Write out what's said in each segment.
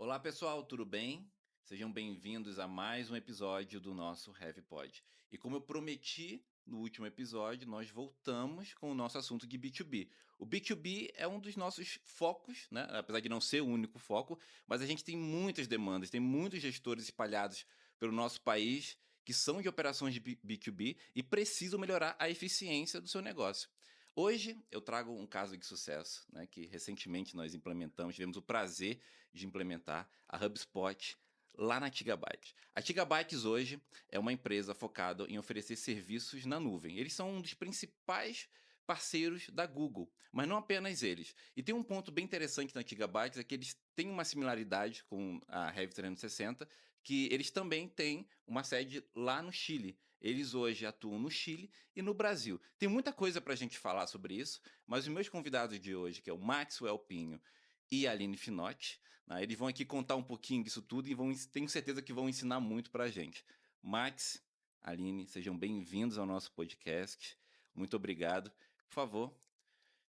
Olá pessoal, tudo bem? Sejam bem-vindos a mais um episódio do nosso HeavyPod. E como eu prometi no último episódio, nós voltamos com o nosso assunto de B2B. O B2B é um dos nossos focos, né? Apesar de não ser o único foco, mas a gente tem muitas demandas, tem muitos gestores espalhados pelo nosso país que são de operações de B2B e precisam melhorar a eficiência do seu negócio. Hoje eu trago um caso de sucesso, né, que recentemente nós implementamos, tivemos o prazer de implementar a HubSpot lá na Gigabytes. A Gigabytes hoje é uma empresa focada em oferecer serviços na nuvem. Eles são um dos principais parceiros da Google, mas não apenas eles. E tem um ponto bem interessante na Gigabytes, é que eles têm uma similaridade com a Rev 360, que eles também têm uma sede lá no Chile. Eles hoje atuam no Chile e no Brasil. Tem muita coisa para a gente falar sobre isso, mas os meus convidados de hoje, que é o Maxwell Pinho e a Aline Finotti, né, eles vão aqui contar um pouquinho disso tudo e tenho certeza que vão ensinar muito para a gente. Max, Aline, sejam bem-vindos ao nosso podcast. Muito obrigado. Por favor,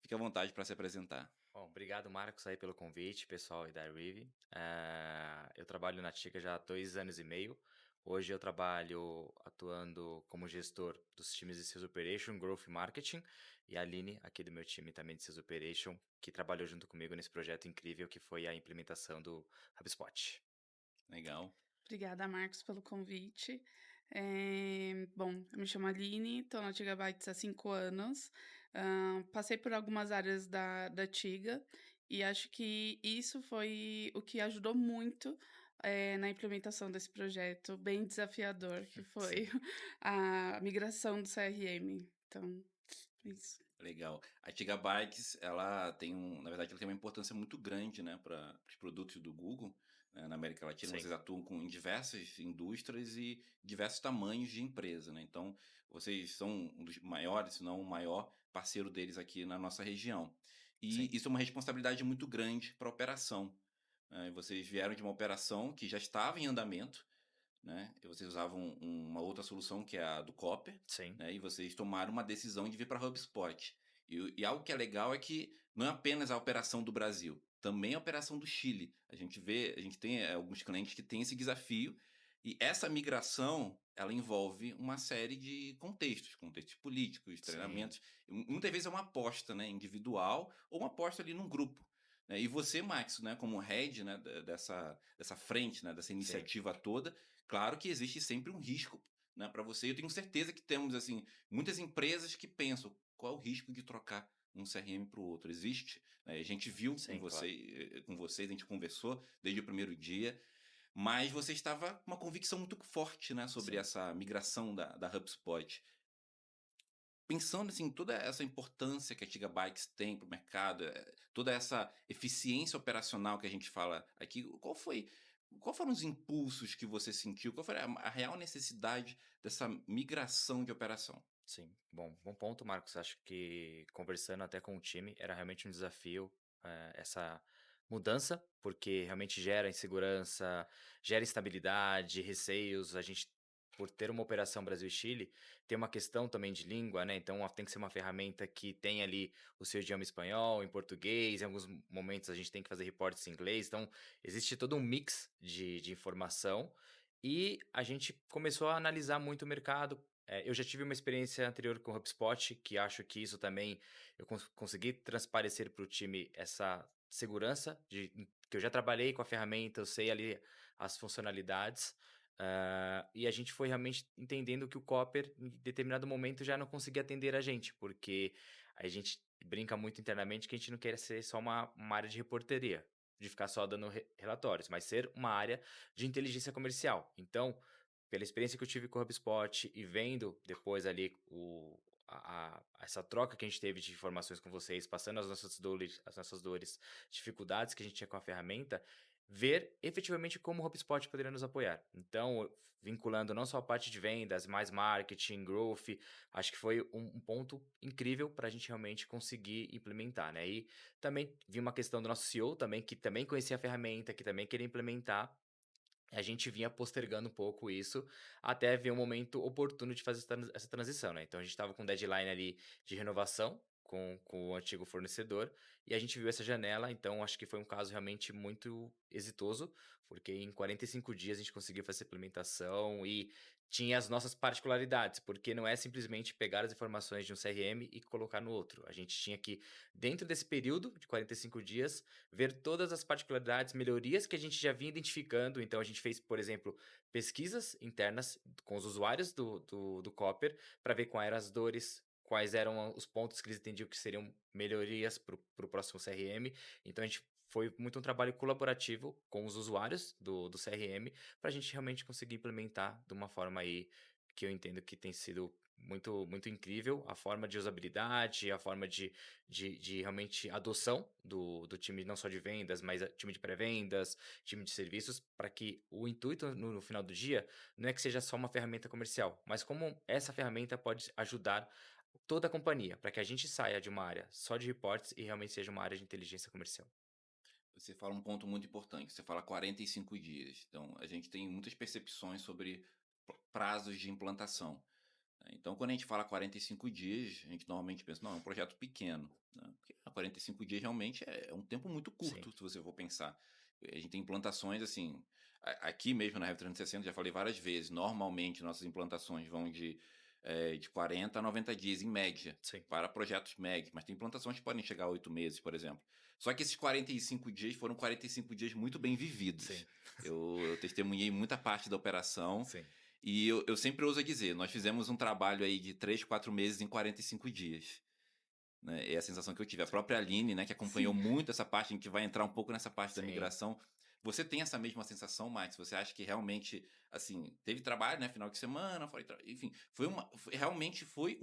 fique à vontade para se apresentar. Bom, obrigado, Marcos, aí pelo convite, pessoal aí da Rive. Eu trabalho na Tica já há 2 anos e meio. Hoje eu trabalho atuando como gestor dos times de Sales Operation, Growth e Marketing. E a Aline, aqui do meu time também de Sales Operation, que trabalhou junto comigo nesse projeto incrível que foi a implementação do HubSpot. Legal. Obrigada, Marcos, pelo convite. Bom, eu me chamo Aline, estou na Gigabytes há 5 anos. Passei por algumas áreas da Tiga e acho que isso foi o que ajudou muito, na implementação desse projeto bem desafiador, que foi Sim, a migração do CRM. Então, isso. Legal. A Gigabytes, ela tem na verdade, ela tem uma importância muito grande, né, para os produtos do Google, na América Latina. sim, Vocês atuam em diversas indústrias e diversos tamanhos de empresa, né? Então, vocês são um dos maiores, se não o maior parceiro deles aqui na nossa região. sim. E isso é uma responsabilidade muito grande para a operação. E vocês vieram de uma operação que já estava em andamento, né, e vocês usavam uma outra solução que é a do Copper, Sim, né, e vocês tomaram uma decisão de vir para HubSpot. E algo que é legal é que não é apenas a operação do Brasil, também a operação do Chile. A gente tem alguns clientes que têm esse desafio, e essa migração, ela envolve uma série de contextos políticos, sim, treinamentos. E muitas vezes é uma aposta, né, individual ou uma aposta ali num grupo. Né? E você, Max, né, como head, né, dessa frente, né, dessa sim. iniciativa toda, claro que existe sempre um risco, né, para você. Eu tenho certeza que temos assim muitas empresas que pensam qual é o risco de trocar um CRM para o outro. Existe, né? A gente viu em Sim, claro. você, com vocês, a gente conversou desde o primeiro dia, mas você estava com uma convicção muito forte, né, sobre Sim. essa migração da HubSpot. Pensando assim, toda essa importância que a Gigabytes tem para o mercado, toda essa eficiência operacional que a gente fala aqui, qual foram os impulsos que você sentiu? Qual foi a real necessidade dessa migração de operação? Sim, bom ponto, Marcos. Acho que conversando até com o time era realmente um desafio, essa mudança, porque realmente gera insegurança, gera instabilidade, receios. A gente, por ter uma operação Brasil e Chile, tem uma questão também de língua, né? Então tem que ser uma ferramenta que tem ali o seu idioma espanhol, em português, em alguns momentos a gente tem que fazer reportes em inglês. Então existe todo um mix de informação. E a gente começou a analisar muito o mercado. Eu já tive uma experiência anterior com o HubSpot, que acho que isso também eu consegui transparecer para o time essa segurança que eu já trabalhei com a ferramenta, eu sei ali as funcionalidades, e a gente foi realmente entendendo que o Copper, em determinado momento, já não conseguia atender a gente, porque a gente brinca muito internamente que a gente não quer ser só uma área de reporteria, de ficar só dando relatórios, mas ser uma área de inteligência comercial. Então, pela experiência que eu tive com o HubSpot e vendo depois ali essa troca que a gente teve de informações com vocês, passando as nossas dores, dificuldades que a gente tinha com a ferramenta, ver efetivamente como o HubSpot poderia nos apoiar. Então, vinculando não só a parte de vendas, mais marketing, growth, acho que foi um ponto incrível para a gente realmente conseguir implementar, né? E também vi uma questão do nosso CEO também, que também conhecia a ferramenta, que também queria implementar, a gente vinha postergando um pouco isso, até ver um momento oportuno de fazer essa transição, né. Então a gente estava com um deadline ali de renovação com o antigo fornecedor, e a gente viu essa janela, então acho que foi um caso realmente muito exitoso, porque em 45 dias a gente conseguiu fazer essa implementação e tinha as nossas particularidades, porque não é simplesmente pegar as informações de um CRM e colocar no outro. A gente tinha que, dentro desse período de 45 dias, ver todas as particularidades, melhorias que a gente já vinha identificando. Então a gente fez, por exemplo, pesquisas internas com os usuários do Copper para ver quais eram as dores, quais eram os pontos que eles entendiam que seriam melhorias para o próximo CRM. Então a gente foi muito um trabalho colaborativo com os usuários do CRM para a gente realmente conseguir implementar de uma forma aí que eu entendo que tem sido muito, muito incrível a forma de usabilidade, a forma de realmente adoção do time, não só de vendas, mas time de pré-vendas, time de serviços, para que o intuito no final do dia não é que seja só uma ferramenta comercial, mas como essa ferramenta pode ajudar toda a companhia, para que a gente saia de uma área só de reportes e realmente seja uma área de inteligência comercial. Você fala um ponto muito importante, você fala 45 dias. Então, a gente tem muitas percepções sobre prazos de implantação, né. Então, quando a gente fala 45 dias, a gente normalmente pensa: "Não, é um projeto pequeno", né, porque 45 dias realmente é um tempo muito Sim, curto, se você for pensar. A gente tem implantações, assim, aqui mesmo na Rev 360, já falei várias vezes, normalmente nossas implantações vão de 40 a 90 dias, em média, sim, para projetos MEG, mas tem implantações que podem chegar a 8 meses, por exemplo. Só que esses 45 dias foram 45 dias muito bem vividos. sim, Eu testemunhei muita parte da operação sim, e eu sempre ouso dizer, nós fizemos um trabalho aí de 3, 4 meses em 45 dias, né, é a sensação que eu tive. A sim, própria Aline, né, que acompanhou Sim. muito essa parte, a gente vai entrar um pouco nessa parte da sim. migração. Você tem essa mesma sensação, Max? Você acha que realmente, assim, teve trabalho, né, final de semana, enfim, realmente foi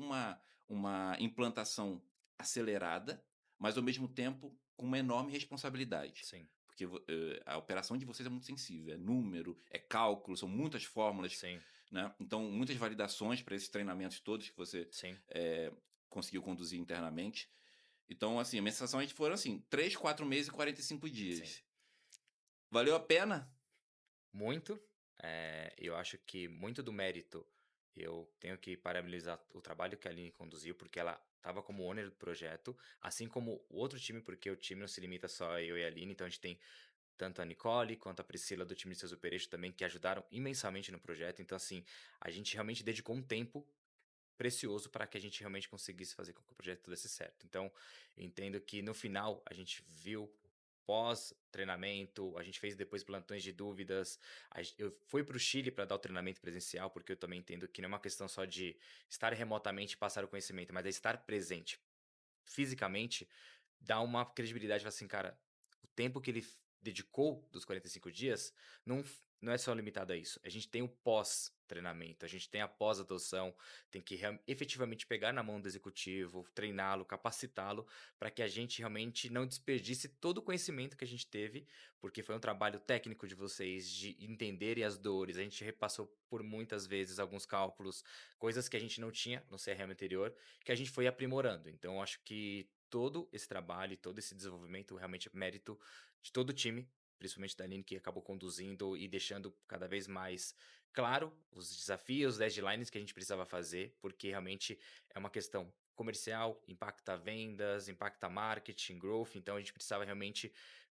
uma implantação acelerada, mas ao mesmo tempo com uma enorme responsabilidade. Sim, Porque a operação de vocês é muito sensível, é número, é cálculo, são muitas fórmulas, sim, né? Então, muitas validações para esses treinamentos todos que você sim, eh, conseguiu conduzir internamente. Então, assim, a minha sensação é que foram assim, 3, 4 meses e 45 sim. dias. Valeu a pena? Muito. Eu acho que muito do mérito eu tenho que parabenizar o trabalho que a Aline conduziu, porque ela estava como owner do projeto, assim como o outro time, porque o time não se limita só a eu e a Aline, então a gente tem tanto a Nicole quanto a Priscila do time de Sales Operation também, que ajudaram imensamente no projeto. Então, assim, a gente realmente dedicou um tempo precioso para que a gente realmente conseguisse fazer com que o projeto desse certo. Então, eu entendo que no final a gente viu pós-treinamento, a gente fez depois plantões de dúvidas. Eu fui para o Chile para dar o treinamento presencial, porque eu também entendo que não é uma questão só de estar remotamente e passar o conhecimento, mas é estar presente fisicamente, dá uma credibilidade, fala assim, cara, o tempo que ele dedicou dos 45 dias não é só limitado a isso. A gente tem o pós-treinamento, a gente tem a pós-adoção, tem que efetivamente pegar na mão do executivo, treiná-lo, capacitá-lo, para que a gente realmente não desperdice todo o conhecimento que a gente teve, porque foi um trabalho técnico de vocês, de entenderem as dores. A gente repassou por muitas vezes alguns cálculos, coisas que a gente não tinha no CRM anterior, que a gente foi aprimorando. Então, eu acho que todo esse trabalho e todo esse desenvolvimento realmente é mérito de todo o time, principalmente da Aline, que acabou conduzindo e deixando cada vez mais claro os desafios, os deadlines que a gente precisava fazer, porque realmente é uma questão comercial, impacta vendas, impacta marketing, growth, então a gente precisava realmente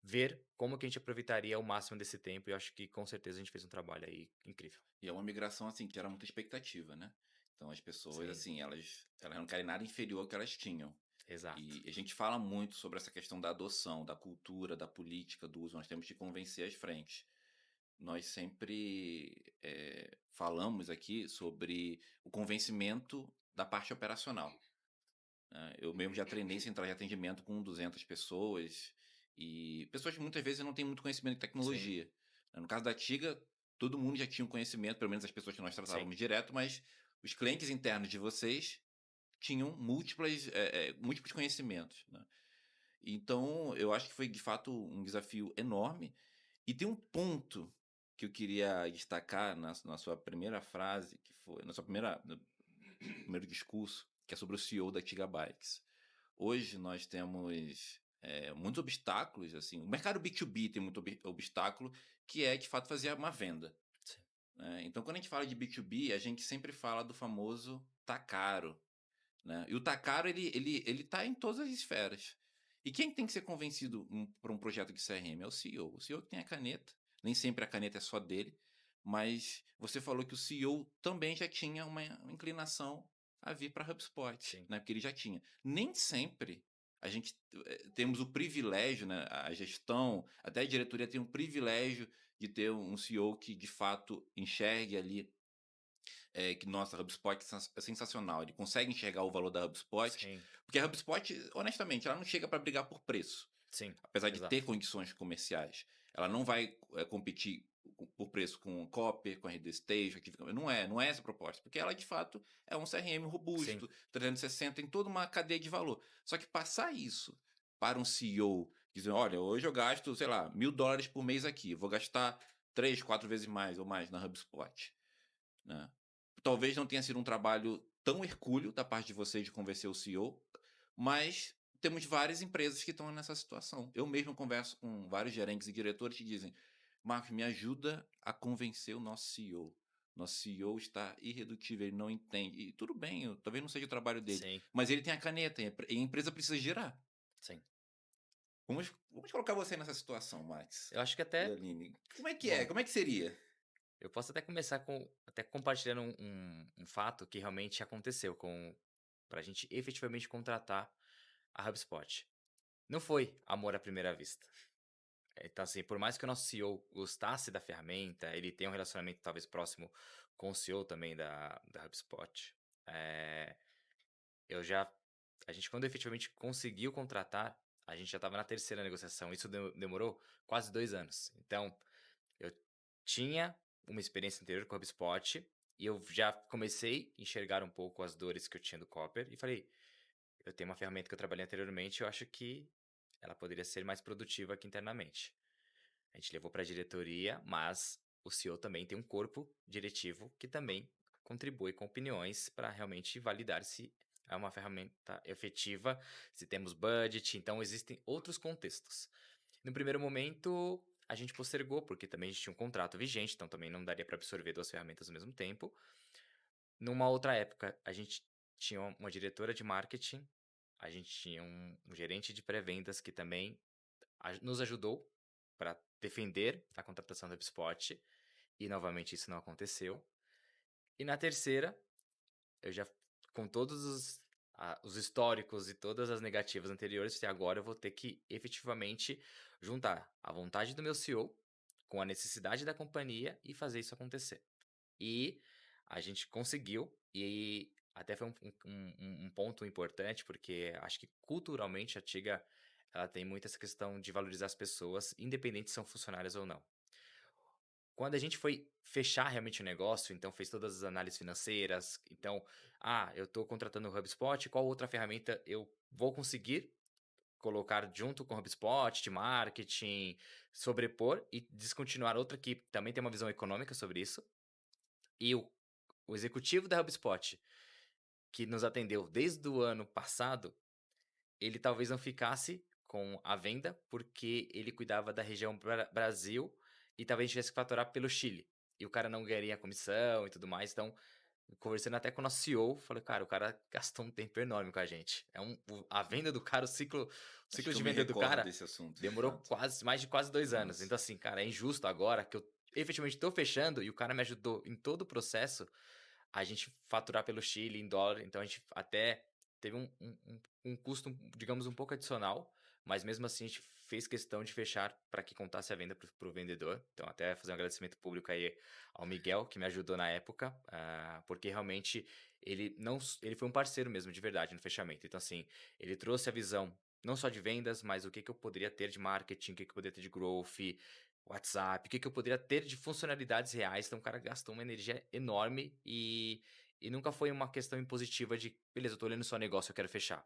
ver como que a gente aproveitaria o máximo desse tempo e eu acho que com certeza a gente fez um trabalho aí incrível. E é uma migração, assim, que era muita expectativa, né? Então, as pessoas, Sim, assim, elas não querem nada inferior ao que elas tinham. exato. E a gente fala muito sobre essa questão da adoção, da cultura, da política, do uso. Nós temos que convencer as frentes. Nós sempre falamos aqui sobre o convencimento da parte operacional, né? Eu mesmo já treinei central de atendimento com 200 pessoas e pessoas que muitas vezes não têm muito conhecimento de Sim, tecnologia, né? No caso da Tiga, todo mundo já tinha um conhecimento, pelo menos as pessoas que nós sim, tratávamos direto, mas os clientes internos de vocês tinham múltiplos conhecimentos, né? Então, eu acho que foi de fato um desafio enorme. E tem um ponto que eu queria destacar na sua primeira frase, que foi, na sua no primeiro discurso, que é sobre o CEO da Gigabytes. Hoje nós temos muitos obstáculos, assim, o mercado B2B tem muito obstáculo, que é de fato fazer uma venda, sim, né? Então, quando a gente fala de B2B, a gente sempre fala do famoso tá caro. né? E o Takaro, ele tá em todas as esferas. E quem tem que ser convencido para um projeto de CRM? É o CEO. O CEO que tem a caneta. Nem sempre a caneta é só dele. Mas você falou que o CEO também já tinha uma inclinação a vir para HubSpot, Sim, né? Porque ele já tinha. Nem sempre a gente temos o privilégio, né? A gestão, até a diretoria tem um privilégio de ter um CEO que de fato enxergue ali que, nossa, a HubSpot é sensacional. Ele consegue enxergar o valor da HubSpot, sim, porque a HubSpot, honestamente, ela não chega para brigar por preço, sim, apesar de ter exato. condições comerciais. Ela não vai competir por preço com o Copper, com a RD Station, não é essa a proposta, porque ela de fato é um CRM Sim, robusto, 360 em toda uma cadeia de valor. Só que passar isso para um CEO, dizendo, olha, hoje eu gasto, sei lá, $1.000 por mês aqui, vou gastar 3, 4 vezes mais ou mais na HubSpot, né? Talvez não tenha sido um trabalho tão hercúleo da parte de vocês de convencer o CEO, mas temos várias empresas que estão nessa situação. Eu mesmo converso com vários gerentes e diretores que dizem: Marcos, me ajuda a convencer o nosso CEO. Nosso CEO está irredutível, ele não entende. E tudo bem, talvez não seja o trabalho dele, sim, mas ele tem a caneta e a empresa precisa girar. sim. Vamos colocar você nessa situação, Max Eu acho que e até, Aline. Como é que é? bom, Como é que seria? eu posso até começar com, até compartilhando um fato que realmente aconteceu com, pra gente efetivamente contratar a HubSpot. Não foi amor à primeira vista. Então, assim, por mais que o nosso CEO gostasse da ferramenta, ele tem um relacionamento talvez próximo com o CEO também da HubSpot. eh, eu já, a gente quando efetivamente conseguiu contratar, a gente já estava na terceira negociação. Isso demorou quase 2 anos. Então, eu tinha uma experiência anterior com o HubSpot e eu já comecei a enxergar um pouco as dores que eu tinha do Copper e falei, eu tenho uma ferramenta que eu trabalhei anteriormente, eu acho que ela poderia ser mais produtiva aqui internamente. A gente levou para a diretoria, mas o CEO também tem um corpo diretivo que também contribui com opiniões para realmente validar se é uma ferramenta efetiva, se temos budget, então existem outros contextos. No primeiro momento, a gente postergou, porque também a gente tinha um contrato vigente, então também não daria para absorver duas ferramentas ao mesmo tempo. Numa outra época, a gente tinha uma diretora de marketing, a gente tinha um gerente de pré-vendas que também nos ajudou para defender a contratação do HubSpot, e novamente isso não aconteceu. E na terceira, eu já, com todos os históricos e todas as negativas anteriores, e agora eu vou ter que efetivamente juntar a vontade do meu CEO com a necessidade da companhia e fazer isso acontecer. E a gente conseguiu, e até foi um ponto importante, porque acho que culturalmente a Tiga ela tem muito essa questão de valorizar as pessoas, independente se são funcionárias ou não. Quando a gente foi fechar realmente o negócio, então fez todas as análises financeiras, então, eu estou contratando o HubSpot, qual outra ferramenta eu vou conseguir colocar junto com o HubSpot, de marketing, sobrepor e descontinuar outra que também tem uma visão econômica sobre isso. E o executivo da HubSpot, que nos atendeu desde o ano passado, ele talvez não ficasse com a venda, porque ele cuidava da região Brasil e talvez tivesse que faturar pelo Chile. E o cara não ganharia comissão e tudo mais. Então, conversando até com o nosso CEO, falei, cara, o cara gastou um tempo enorme com a gente. A venda do cara, o Acho ciclo que eu de me venda do recordo cara desse assunto, de demorou fato. quase mais de quase 2 anos. Nossa. Então, assim, cara, é injusto agora que eu efetivamente estou fechando e o cara me ajudou em todo o processo a gente faturar pelo Chile em dólar. Então, a gente até teve um custo, digamos, um pouco adicional, mas mesmo assim a gente fez questão de fechar para que contasse a venda para o vendedor. Então, até fazer um agradecimento público aí ao Miguel, que me ajudou na época, porque realmente ele não, ele foi um parceiro mesmo, de verdade, no fechamento. Então, assim, ele trouxe a visão não só de vendas, mas o que eu poderia ter de marketing, o que eu poderia ter de growth, WhatsApp, o que eu poderia ter de funcionalidades reais. Então, o cara gastou uma energia enorme e nunca foi uma questão impositiva de, beleza, eu tô olhando só negócio, eu quero fechar.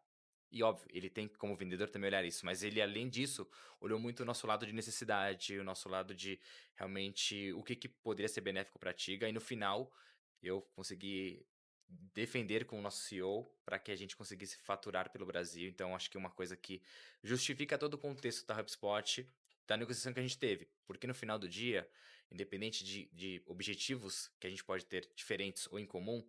E óbvio, ele tem como vendedor também olhar isso, mas ele, além disso, olhou muito o nosso lado de necessidade, o nosso lado de realmente o que poderia ser benéfico para a Tiga. E no final, eu consegui defender com o nosso CEO para que a gente conseguisse faturar pelo Brasil. Então, acho que é uma coisa que justifica todo o contexto da HubSpot, da negociação que a gente teve. Porque no final do dia, independente de objetivos que a gente pode ter diferentes ou em comum,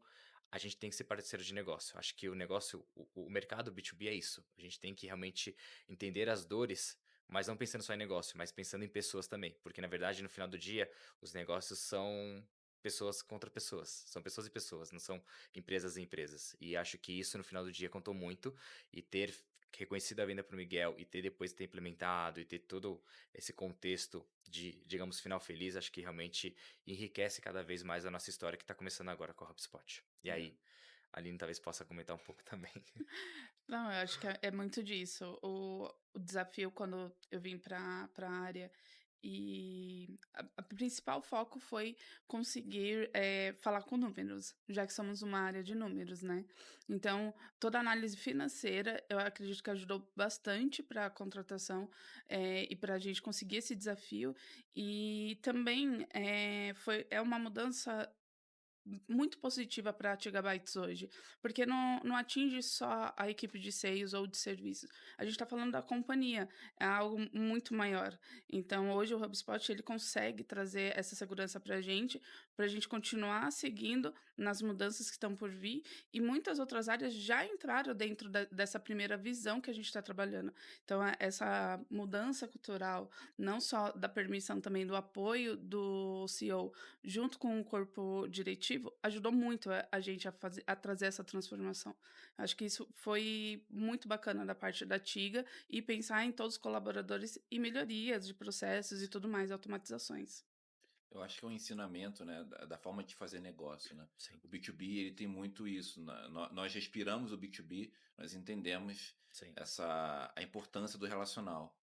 a gente tem que ser parceiro de negócio. Acho que o negócio, o mercado B2B é isso. A gente tem que realmente entender as dores, mas não pensando só em negócio, mas pensando em pessoas também. Porque, na verdade, no final do dia, os negócios são pessoas contra pessoas. São pessoas e pessoas, não são empresas e empresas. E acho que isso, no final do dia, contou muito. E ter reconhecido a venda para o Miguel e ter depois ter implementado e ter todo esse contexto de, digamos, final feliz, acho que realmente enriquece cada vez mais a nossa história que está começando agora com a HubSpot. E É. aí, a Aline talvez possa comentar um pouco também. Não, eu acho que é muito disso. O desafio quando eu vim para a área e a principal foco foi conseguir falar com números, já que somos uma área de números, né? Então, toda a análise financeira, eu acredito que ajudou bastante para a contratação e para a gente conseguir esse desafio. E também é uma mudança muito positiva para a Gigabytes hoje, porque não atinge só a equipe de sales ou de serviços. A gente está falando da companhia, é algo muito maior. Então, hoje o HubSpot ele consegue trazer essa segurança para a gente continuar seguindo nas mudanças que estão por vir, e muitas outras áreas já entraram dentro dessa primeira visão que a gente está trabalhando. Então, essa mudança cultural, não só da permissão, também do apoio do CEO junto com o corpo diretivo, ajudou muito a gente a trazer essa transformação. Acho que isso foi muito bacana da parte da Tiga e pensar em todos os colaboradores e melhorias de processos e tudo mais, automatizações. Eu acho que é um ensinamento, né, da forma de fazer negócio, né? Sim, O B2B, ele tem muito isso, né? Nós respiramos o B2B, nós entendemos sim, a importância do relacional.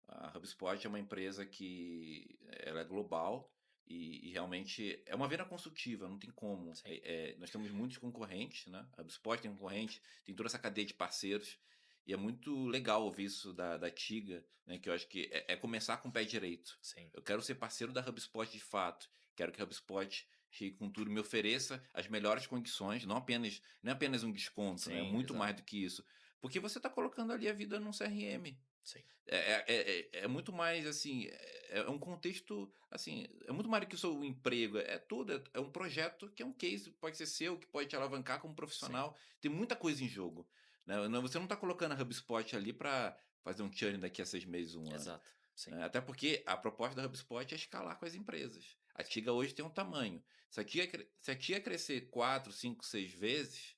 A HubSpot é uma empresa que ela é global e realmente é uma venda consultiva, não tem como. sim, Nós temos muitos concorrentes, né? A HubSpot tem concorrente, tem toda essa cadeia de parceiros. E é muito legal ouvir isso da Tiga, né? Que eu acho que é começar com o pé direito. sim, Eu quero ser parceiro da HubSpot de fato. Quero que a HubSpot chegue com tudo, me ofereça as melhores condições, não é apenas um desconto, né? É sim, muito exato. mais do que isso. Porque você está colocando ali a vida num CRM. Sim, É muito mais assim, é um contexto assim, é muito mais do que o seu emprego, é tudo, é um projeto que é um case, pode ser seu, que pode te alavancar como sim, profissional, tem muita coisa em jogo, né? Você não está colocando a HubSpot ali para fazer um churn daqui a 6 meses, um ano, exato. Sim, né? Até porque a proposta da HubSpot é escalar com as empresas. A Tiga hoje tem um tamanho. Se a Tiga crescer 4, 5, 6 vezes,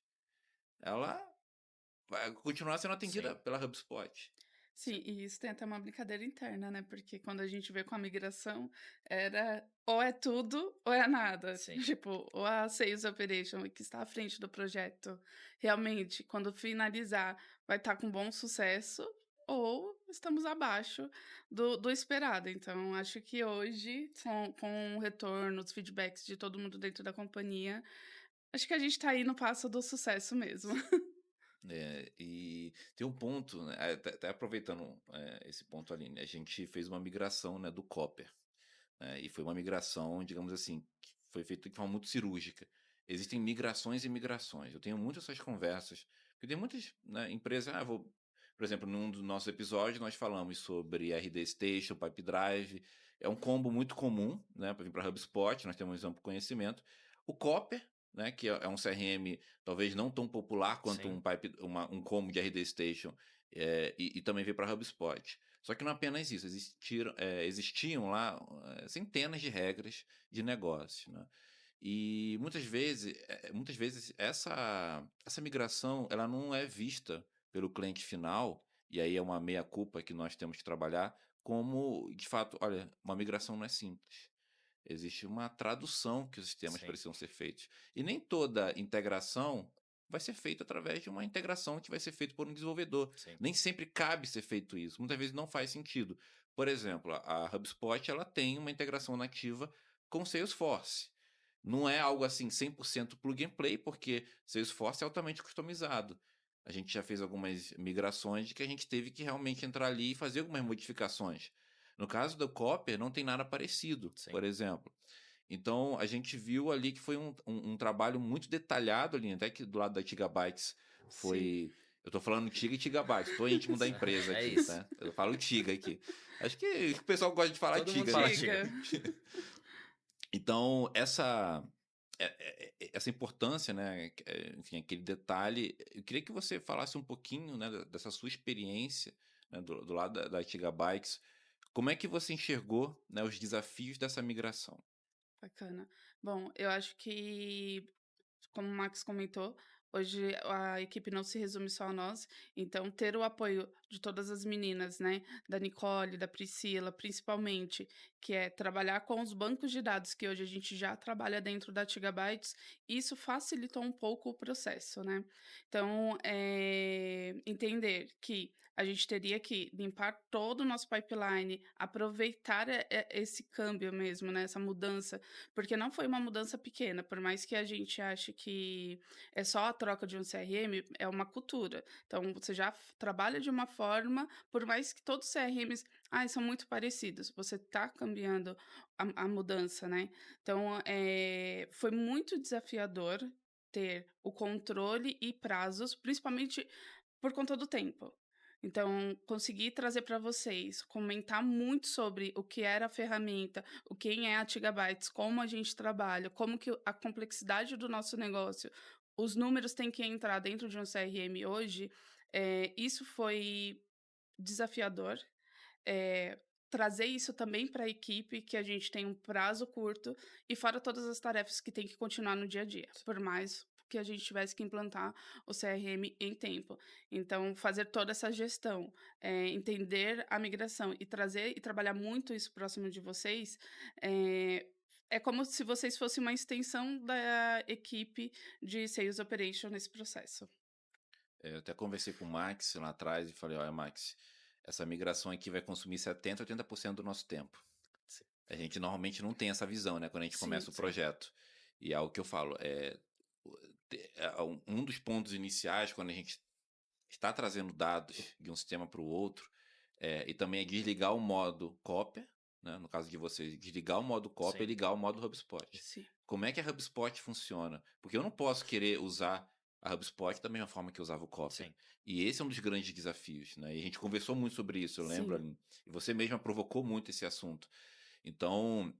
ela vai continuar sendo atendida sim, pela HubSpot. Sim, e isso tem até uma brincadeira interna, né? Porque quando a gente vê com a migração, era ou é tudo ou é nada. sim, Tipo, ou a Sales Operation, que está à frente do projeto, realmente, quando finalizar, vai estar com bom sucesso, ou estamos abaixo do esperado. Então, acho que hoje, com o retorno, os feedbacks de todo mundo dentro da companhia, acho que a gente está aí no passo do sucesso mesmo. E tem um ponto, né, até aproveitando esse ponto ali, né, a gente fez uma migração, né, do Copper, né, e foi uma migração, digamos assim, que foi feita de forma muito cirúrgica. Existem migrações e migrações. Eu tenho muitas essas conversas, porque tem muitas, né, empresas, por exemplo, num dos nossos episódios nós falamos sobre RD Station, Pipe Drive, é um combo muito comum, né, para vir para HubSpot, nós temos amplo conhecimento. O Copper, né, que é um CRM talvez não tão popular quanto sim, um combo de RD Station, e também veio para HubSpot. Só que não apenas isso, existiam lá centenas de regras de negócio, né? E muitas vezes essa migração ela não é vista pelo cliente final, e aí é uma meia-culpa que nós temos que trabalhar, como, de fato, olha, uma migração não é simples. Existe uma tradução que os sistemas sim, precisam ser feitos. E nem toda integração vai ser feita através de uma integração que vai ser feita por um desenvolvedor. sim, Nem sempre cabe ser feito isso. Muitas vezes não faz sentido. Por exemplo, a HubSpot ela tem uma integração nativa com Salesforce. Não é algo assim 100% plug and play, porque Salesforce é altamente customizado. A gente já fez algumas migrações de que a gente teve que realmente entrar ali e fazer algumas modificações. No caso do Copper, não tem nada parecido, sim, por exemplo. Então, a gente viu ali que foi um trabalho muito detalhado ali, até que do lado da Gigabytes Sim, foi. Eu tô falando Tiga e Gigabytes, tô íntimo da empresa é aqui, isso. tá? Eu falo Tiga aqui. Acho que o pessoal gosta de falar Todo mundo Tiga, fala né? Tiga. diga. Então, essa importância, né, enfim, aquele detalhe, eu queria que você falasse um pouquinho, né, dessa sua experiência, né, do lado da Gigabytes. Como é que você enxergou, né, os desafios dessa migração? Bacana. Bom, eu acho que, como o Max comentou, hoje a equipe não se resume só a nós, então ter o apoio de todas as meninas, né, da Nicole, da Priscila, principalmente, que é trabalhar com os bancos de dados que hoje a gente já trabalha dentro da Gigabytes, isso facilitou um pouco o processo, né. Então, entender que a gente teria que limpar todo o nosso pipeline, aproveitar esse câmbio mesmo, né, essa mudança, porque não foi uma mudança pequena, por mais que a gente ache que é só a troca de um CRM, é uma cultura. Então, você já trabalha de uma forma, por mais que todos os CRMs, são muito parecidos, você está cambiando a mudança, né? Então, foi muito desafiador ter o controle e prazos, principalmente por conta do tempo. Então, consegui trazer para vocês, comentar muito sobre o que era a ferramenta, o quem é a Gigabytes, como a gente trabalha, como que a complexidade do nosso negócio, os números têm que entrar dentro de um CRM hoje, isso foi desafiador. eh, Trazer isso também para a equipe, que a gente tem um prazo curto, e fora todas as tarefas que tem que continuar no dia a dia, por mais que a gente tivesse que implantar o CRM em tempo. Então, fazer toda essa gestão, entender a migração e trazer e trabalhar muito isso próximo de vocês, eh, é como se vocês fossem uma extensão da equipe de Sales Operation nesse processo. Eu até conversei com o Max lá atrás e falei: "Olha, Max, essa migração aqui vai consumir 70, 80% do nosso tempo". Sim, A gente normalmente não tem essa visão, né, quando a gente Sim, começa o sim, projeto. E é algo que eu falo, um dos pontos iniciais quando a gente está trazendo dados de um sistema para o outro, e também é desligar o modo cópia, né, no caso de vocês, desligar o modo cópia e sim, ligar o modo HubSpot. sim, Como é que a HubSpot funciona? Porque eu não posso querer usar a HubSpot da mesma forma que eu usava o cópia. sim, E esse é um dos grandes desafios, né? E a gente conversou muito sobre isso, eu lembro, sim, Aline, e você mesma provocou muito esse assunto. Então,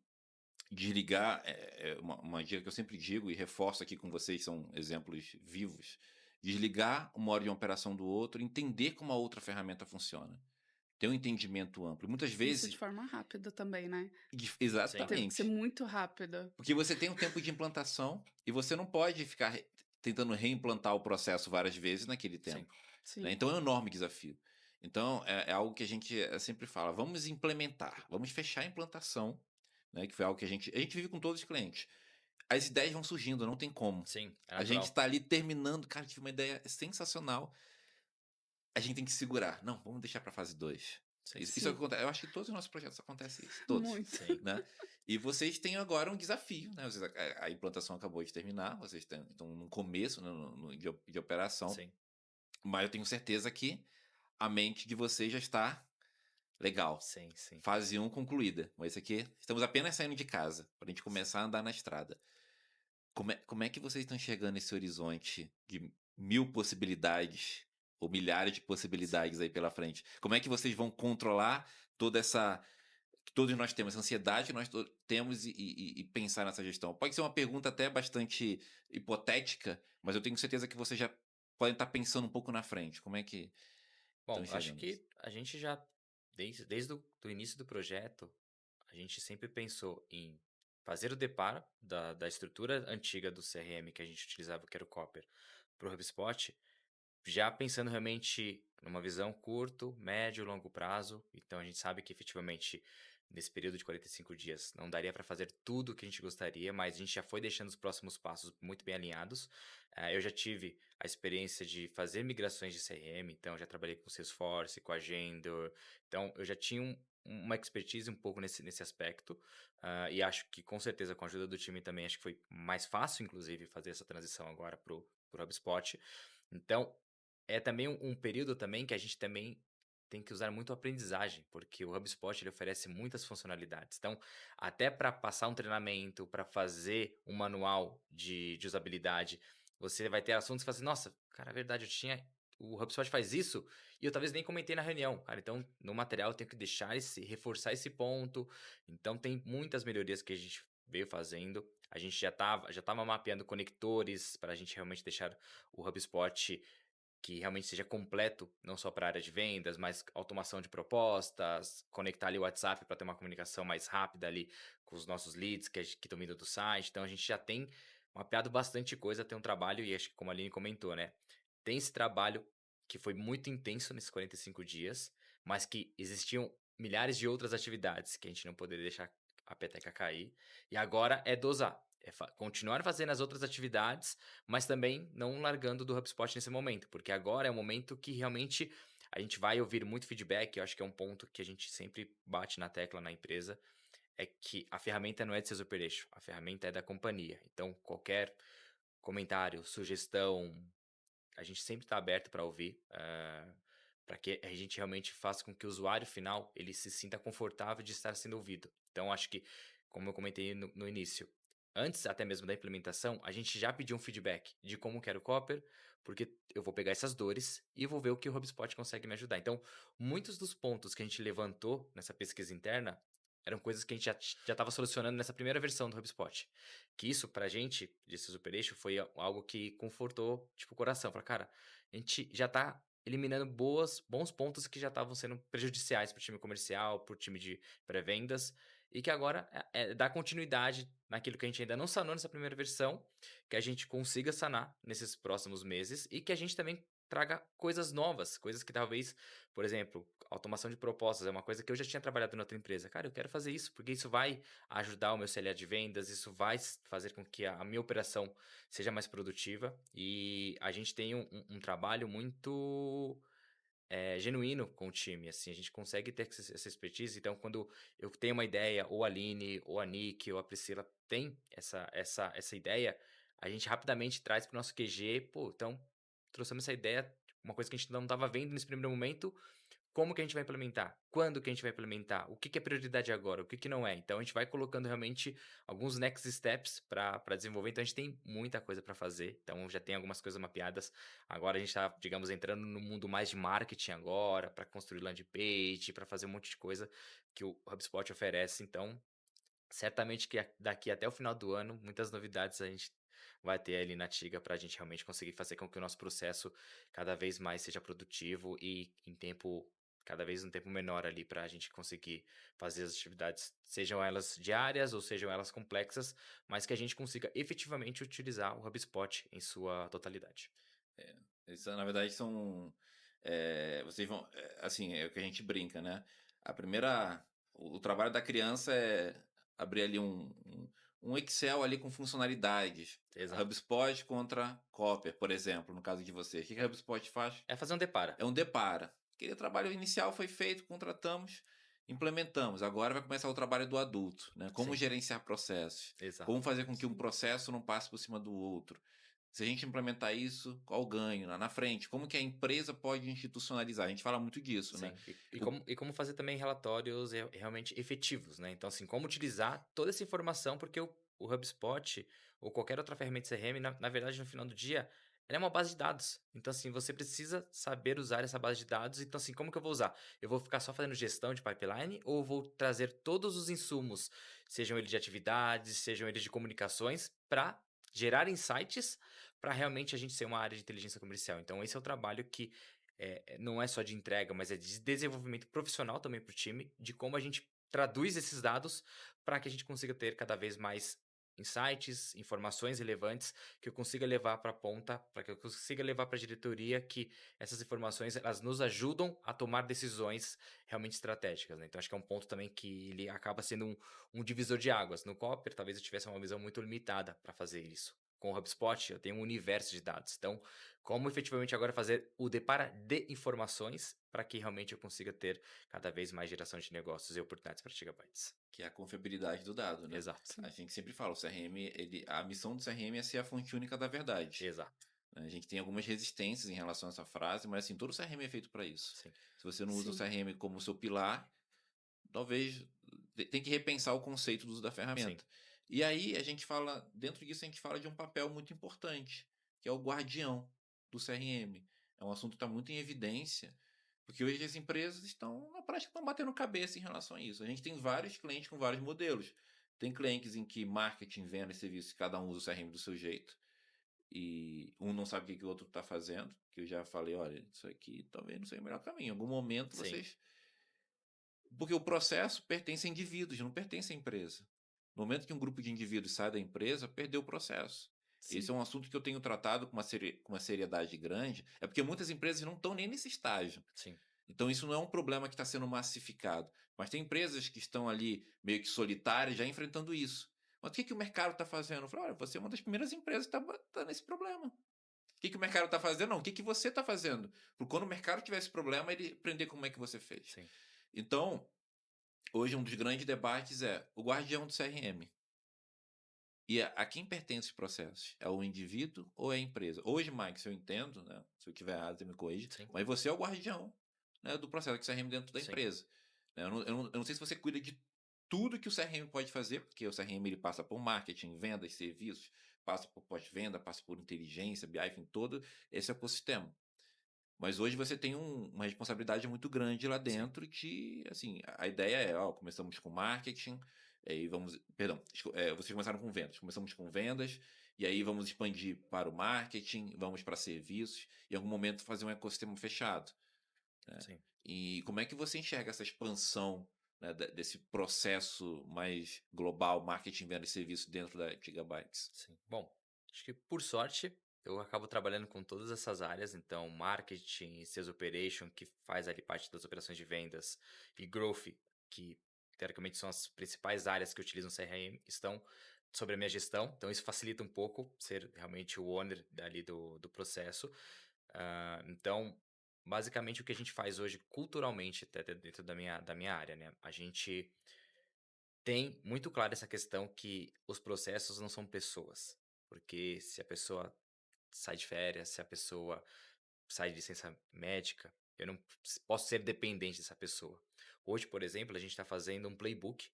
desligar é uma dica que eu sempre digo e reforço aqui com vocês, são exemplos vivos. Desligar o modo de operação do outro, entender como a outra ferramenta funciona. Ter um entendimento amplo. Muitas isso de vezes. forma rápida também, né? sim, Teve que ser Exatamente. muito rápida. Porque você tem um tempo de implantação e você não pode ficar tentando reimplantar o processo várias vezes naquele sim, tempo. Né? Sim, Então é um enorme desafio. Então é algo que a gente sempre fala: vamos implementar, vamos fechar a implantação, né? Que foi algo que a gente vive com todos os clientes. As ideias vão surgindo, não tem como. sim, é A gente natural. está ali terminando, cara, tive uma ideia sensacional. A gente tem que segurar. Não, vamos deixar para fase 2. Sim, Isso sim, acontece. Eu acho que todos os nossos projetos acontecem isso, todos, muito. sim, né? E vocês têm agora um desafio, né? A implantação acabou de terminar, vocês estão no começo, né, de operação, sim, mas eu tenho certeza que a mente de vocês já está legal. sim, sim. Fase um concluída. Mas isso aqui, estamos apenas saindo de casa para a gente começar a andar na estrada. Como é que vocês estão enxergando esse horizonte de 1000 possibilidades ou milhares de possibilidades aí pela frente? Como é que vocês vão controlar toda essa que todos nós temos, essa ansiedade que nós temos e pensar nessa gestão? Pode ser uma pergunta até bastante hipotética, mas eu tenho certeza que vocês já podem estar pensando um pouco na frente. Como é que estão Bom, acho enxergando isso? que a gente já, desde o do início do projeto, a gente sempre pensou em fazer o deparo da estrutura antiga do CRM que a gente utilizava, que era o Copper, para o HubSpot, já pensando realmente numa visão curto, médio e longo prazo. Então a gente sabe que efetivamente nesse período de 45 dias não daria para fazer tudo o que a gente gostaria, mas a gente já foi deixando os próximos passos muito bem alinhados. Eu já tive a experiência de fazer migrações de CRM, então eu já trabalhei com Salesforce, com Agendor, então eu já tinha uma expertise um pouco nesse aspecto, e acho que com certeza com a ajuda do time também, acho que foi mais fácil inclusive fazer essa transição agora pro HubSpot. Então, é também um período também que a gente também tem que usar muito a aprendizagem, porque o HubSpot ele oferece muitas funcionalidades. Então, até para passar um treinamento, para fazer um manual de usabilidade, você vai ter assuntos que você fala assim, nossa, cara, é verdade, o HubSpot faz isso e eu talvez nem comentei na reunião, cara. Então, no material eu tenho que reforçar esse ponto. Então, tem muitas melhorias que a gente veio fazendo. A gente já tava mapeando conectores para a gente realmente deixar o HubSpot que realmente seja completo, não só para a área de vendas, mas automação de propostas, conectar ali o WhatsApp para ter uma comunicação mais rápida ali com os nossos leads que estão vindo do site. Então a gente já tem mapeado bastante coisa, tem um trabalho, e acho que como a Aline comentou, né? Tem esse trabalho que foi muito intenso nesses 45 dias, mas que existiam milhares de outras atividades que a gente não poderia deixar a peteca cair. E agora é dosar. É continuar fazendo as outras atividades, mas também não largando do HubSpot nesse momento, porque agora é o momento que realmente a gente vai ouvir muito feedback. Eu acho que é um ponto que a gente sempre bate na tecla na empresa, é que a ferramenta não é de Sales Operation, a ferramenta é da companhia. Então, qualquer comentário, sugestão, a gente sempre está aberto para ouvir, para que a gente realmente faça com que o usuário final ele se sinta confortável de estar sendo ouvido. Então, acho que, como eu comentei no início, antes até mesmo da implementação, a gente já pediu um feedback de como quero o Copper, porque eu vou pegar essas dores e vou ver o que o HubSpot consegue me ajudar. Então, muitos dos pontos que a gente levantou nessa pesquisa interna eram coisas que a gente já estava solucionando nessa primeira versão do HubSpot. Que isso, pra gente, de Sales Operation, foi algo que confortou, tipo, o coração. Falar, cara, a gente já tá eliminando bons pontos que já estavam sendo prejudiciais pro time comercial, pro time de pré-vendas, e que agora é dar continuidade naquilo que a gente ainda não sanou nessa primeira versão, que a gente consiga sanar nesses próximos meses e que a gente também traga coisas novas, coisas que talvez, por exemplo, automação de propostas é uma coisa que eu já tinha trabalhado na outra empresa. Cara, eu quero fazer isso porque isso vai ajudar o meu CLA de vendas, isso vai fazer com que a minha operação seja mais produtiva, e a gente tem um trabalho muito genuíno com o time, assim, a gente consegue ter essa expertise. Então, quando eu tenho uma ideia, ou a Aline, ou a Nick, ou a Priscila tem essa ideia, a gente rapidamente traz para o nosso QG, pô, então trouxemos essa ideia, uma coisa que a gente não estava vendo nesse primeiro momento, como que a gente vai implementar? Quando que a gente vai implementar? O que que é prioridade agora? O que que não é? Então a gente vai colocando realmente alguns next steps para desenvolver. Então a gente tem muita coisa para fazer. Então já tem algumas coisas mapeadas. Agora a gente está, digamos, entrando no mundo mais de marketing agora, para construir landing page, para fazer um monte de coisa que o HubSpot oferece. Então, certamente que daqui até o final do ano, muitas novidades a gente vai ter ali na Tiga para a gente realmente conseguir fazer com que o nosso processo cada vez mais seja produtivo e cada vez um tempo menor ali para a gente conseguir fazer as atividades, sejam elas diárias ou sejam elas complexas, mas que a gente consiga efetivamente utilizar o HubSpot em sua totalidade. Isso, na verdade, são. Vocês vão. Assim, é o que a gente brinca, né? A primeira. O trabalho da criança é abrir ali um Excel ali com funcionalidades. Exato. HubSpot contra Copper, por exemplo, no caso de vocês. O que a HubSpot faz? É fazer um depara. É um depara. Aquele trabalho inicial foi feito, contratamos, implementamos. Agora vai começar o trabalho do adulto, né? Como Sim. gerenciar processos. Exato. Como fazer com que um processo não passe por cima do outro. Se a gente implementar isso, qual o ganho na frente? Como que a empresa pode institucionalizar? A gente fala muito disso, né? Sim, e como fazer também relatórios realmente efetivos, né? Então, assim, como utilizar toda essa informação, porque o HubSpot ou qualquer outra ferramenta de CRM, na verdade, no final do dia, ela é uma base de dados. Então, assim, você precisa saber usar essa base de dados. Então, assim, como que eu vou usar? Eu vou ficar só fazendo gestão de pipeline ou eu vou trazer todos os insumos, sejam eles de atividades, sejam eles de comunicações, para gerar insights para realmente a gente ser uma área de inteligência comercial? Então, esse é o trabalho que não é só de entrega, mas é de desenvolvimento profissional também para o time, de como a gente traduz esses dados para que a gente consiga ter cada vez mais insights, informações relevantes que eu consiga levar para a ponta, para que eu consiga levar para a diretoria, que essas informações elas nos ajudam a tomar decisões realmente estratégicas, né? Então acho que é um ponto também que ele acaba sendo um divisor de águas. No Copper, talvez eu tivesse uma visão muito limitada para fazer isso. Com o HubSpot, eu tenho um universo de dados. Então, como efetivamente agora fazer o depara de informações para que realmente eu consiga ter cada vez mais geração de negócios e oportunidades para Gigabytes. Que é a confiabilidade do dado, né? Exato. A gente sempre fala, o CRM, a missão do CRM é ser a fonte única da verdade. Exato. A gente tem algumas resistências em relação a essa frase, mas assim, todo CRM é feito para isso. Sim. Se você não usa o Sim. CRM como seu pilar, talvez tem que repensar o conceito do uso da ferramenta. Sim. E aí a gente fala, dentro disso a gente fala de um papel muito importante, que é o guardião do CRM. É um assunto que está muito em evidência, porque hoje as empresas estão, na prática, estão batendo cabeça em relação a isso. A gente tem vários clientes com vários modelos. Tem clientes em que marketing, venda e serviço, cada um usa o CRM do seu jeito. E um não sabe o que que o outro está fazendo. Que eu já falei, olha, isso aqui talvez não seja o melhor caminho. Em algum momento Sim, vocês. Porque o processo pertence a indivíduos, não pertence à empresa. No momento que um grupo de indivíduos sai da empresa, perdeu o processo. Esse Sim. é um assunto que eu tenho tratado com uma seriedade grande. É porque muitas empresas não estão nem nesse estágio. sim, Então, isso não é um problema que está sendo massificado. Mas tem empresas que estão ali meio que solitárias já enfrentando isso. Mas o que, que o mercado está fazendo? Eu falo, olha, você é uma das primeiras empresas que está nesse problema. O que, que o mercado está fazendo? Não, o que, que você está fazendo? Porque quando o mercado tiver esse problema, ele aprender como é que você fez. sim, Então, hoje um dos grandes debates é o guardião do CRM. E a quem pertence os processos? É o indivíduo ou é a empresa? Hoje, Mike, se eu entendo, né, se eu tiver errado, você me corrige, sim, mas você é o guardião, né, do processo de CRM dentro da sim, empresa. Né? Eu não sei se você cuida de tudo que o CRM pode fazer, porque o CRM ele passa por marketing, vendas, serviços, passa por pós-venda, passa por inteligência, BI, enfim, todo esse ecossistema. Mas hoje você tem uma responsabilidade muito grande lá sim, dentro que, assim, a ideia é, ó, começamos com marketing, aí vamos, perdão, vocês começaram com vendas, começamos com vendas, e aí vamos expandir para o marketing, vamos para serviços, e em algum momento fazer um ecossistema fechado, né? sim, E como é que você enxerga essa expansão, né, desse processo mais global, marketing, venda e serviço dentro da Gigabytes? sim. Bom, acho que por sorte eu acabo trabalhando com todas essas áreas, então marketing, sales operation, que faz ali parte das operações de vendas, e growth, que teoricamente são as principais áreas que utilizam CRM, estão sobre a minha gestão, então isso facilita um pouco ser realmente o owner ali do processo. Então, basicamente o que a gente faz hoje culturalmente, até dentro da minha área, né? A gente tem muito claro essa questão que os processos não são pessoas. Porque se a pessoa sai de férias, se a pessoa sai de licença médica, eu não posso ser dependente dessa pessoa. Hoje, por exemplo, a gente está fazendo um playbook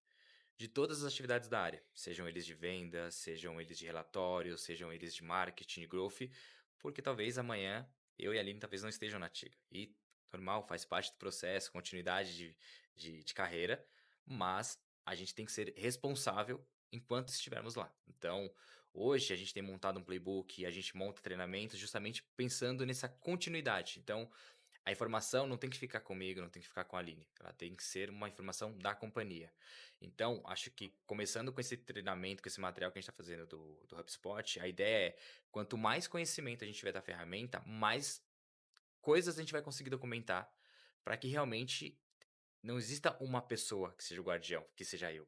de todas as atividades da área, sejam eles de venda, sejam eles de relatório, sejam eles de marketing, de growth, porque talvez amanhã eu e a Aline talvez não estejam na Tiga. E normal, faz parte do processo, continuidade de carreira, mas a gente tem que ser responsável enquanto estivermos lá. Então, hoje a gente tem montado um playbook, a gente monta treinamentos justamente pensando nessa continuidade. Então, a informação não tem que ficar comigo, não tem que ficar com a Aline. Ela tem que ser uma informação da companhia. Então, acho que começando com esse treinamento, com esse material que a gente está fazendo do HubSpot, a ideia é, quanto mais conhecimento a gente tiver da ferramenta, mais coisas a gente vai conseguir documentar para que realmente não exista uma pessoa que seja o guardião, que seja eu.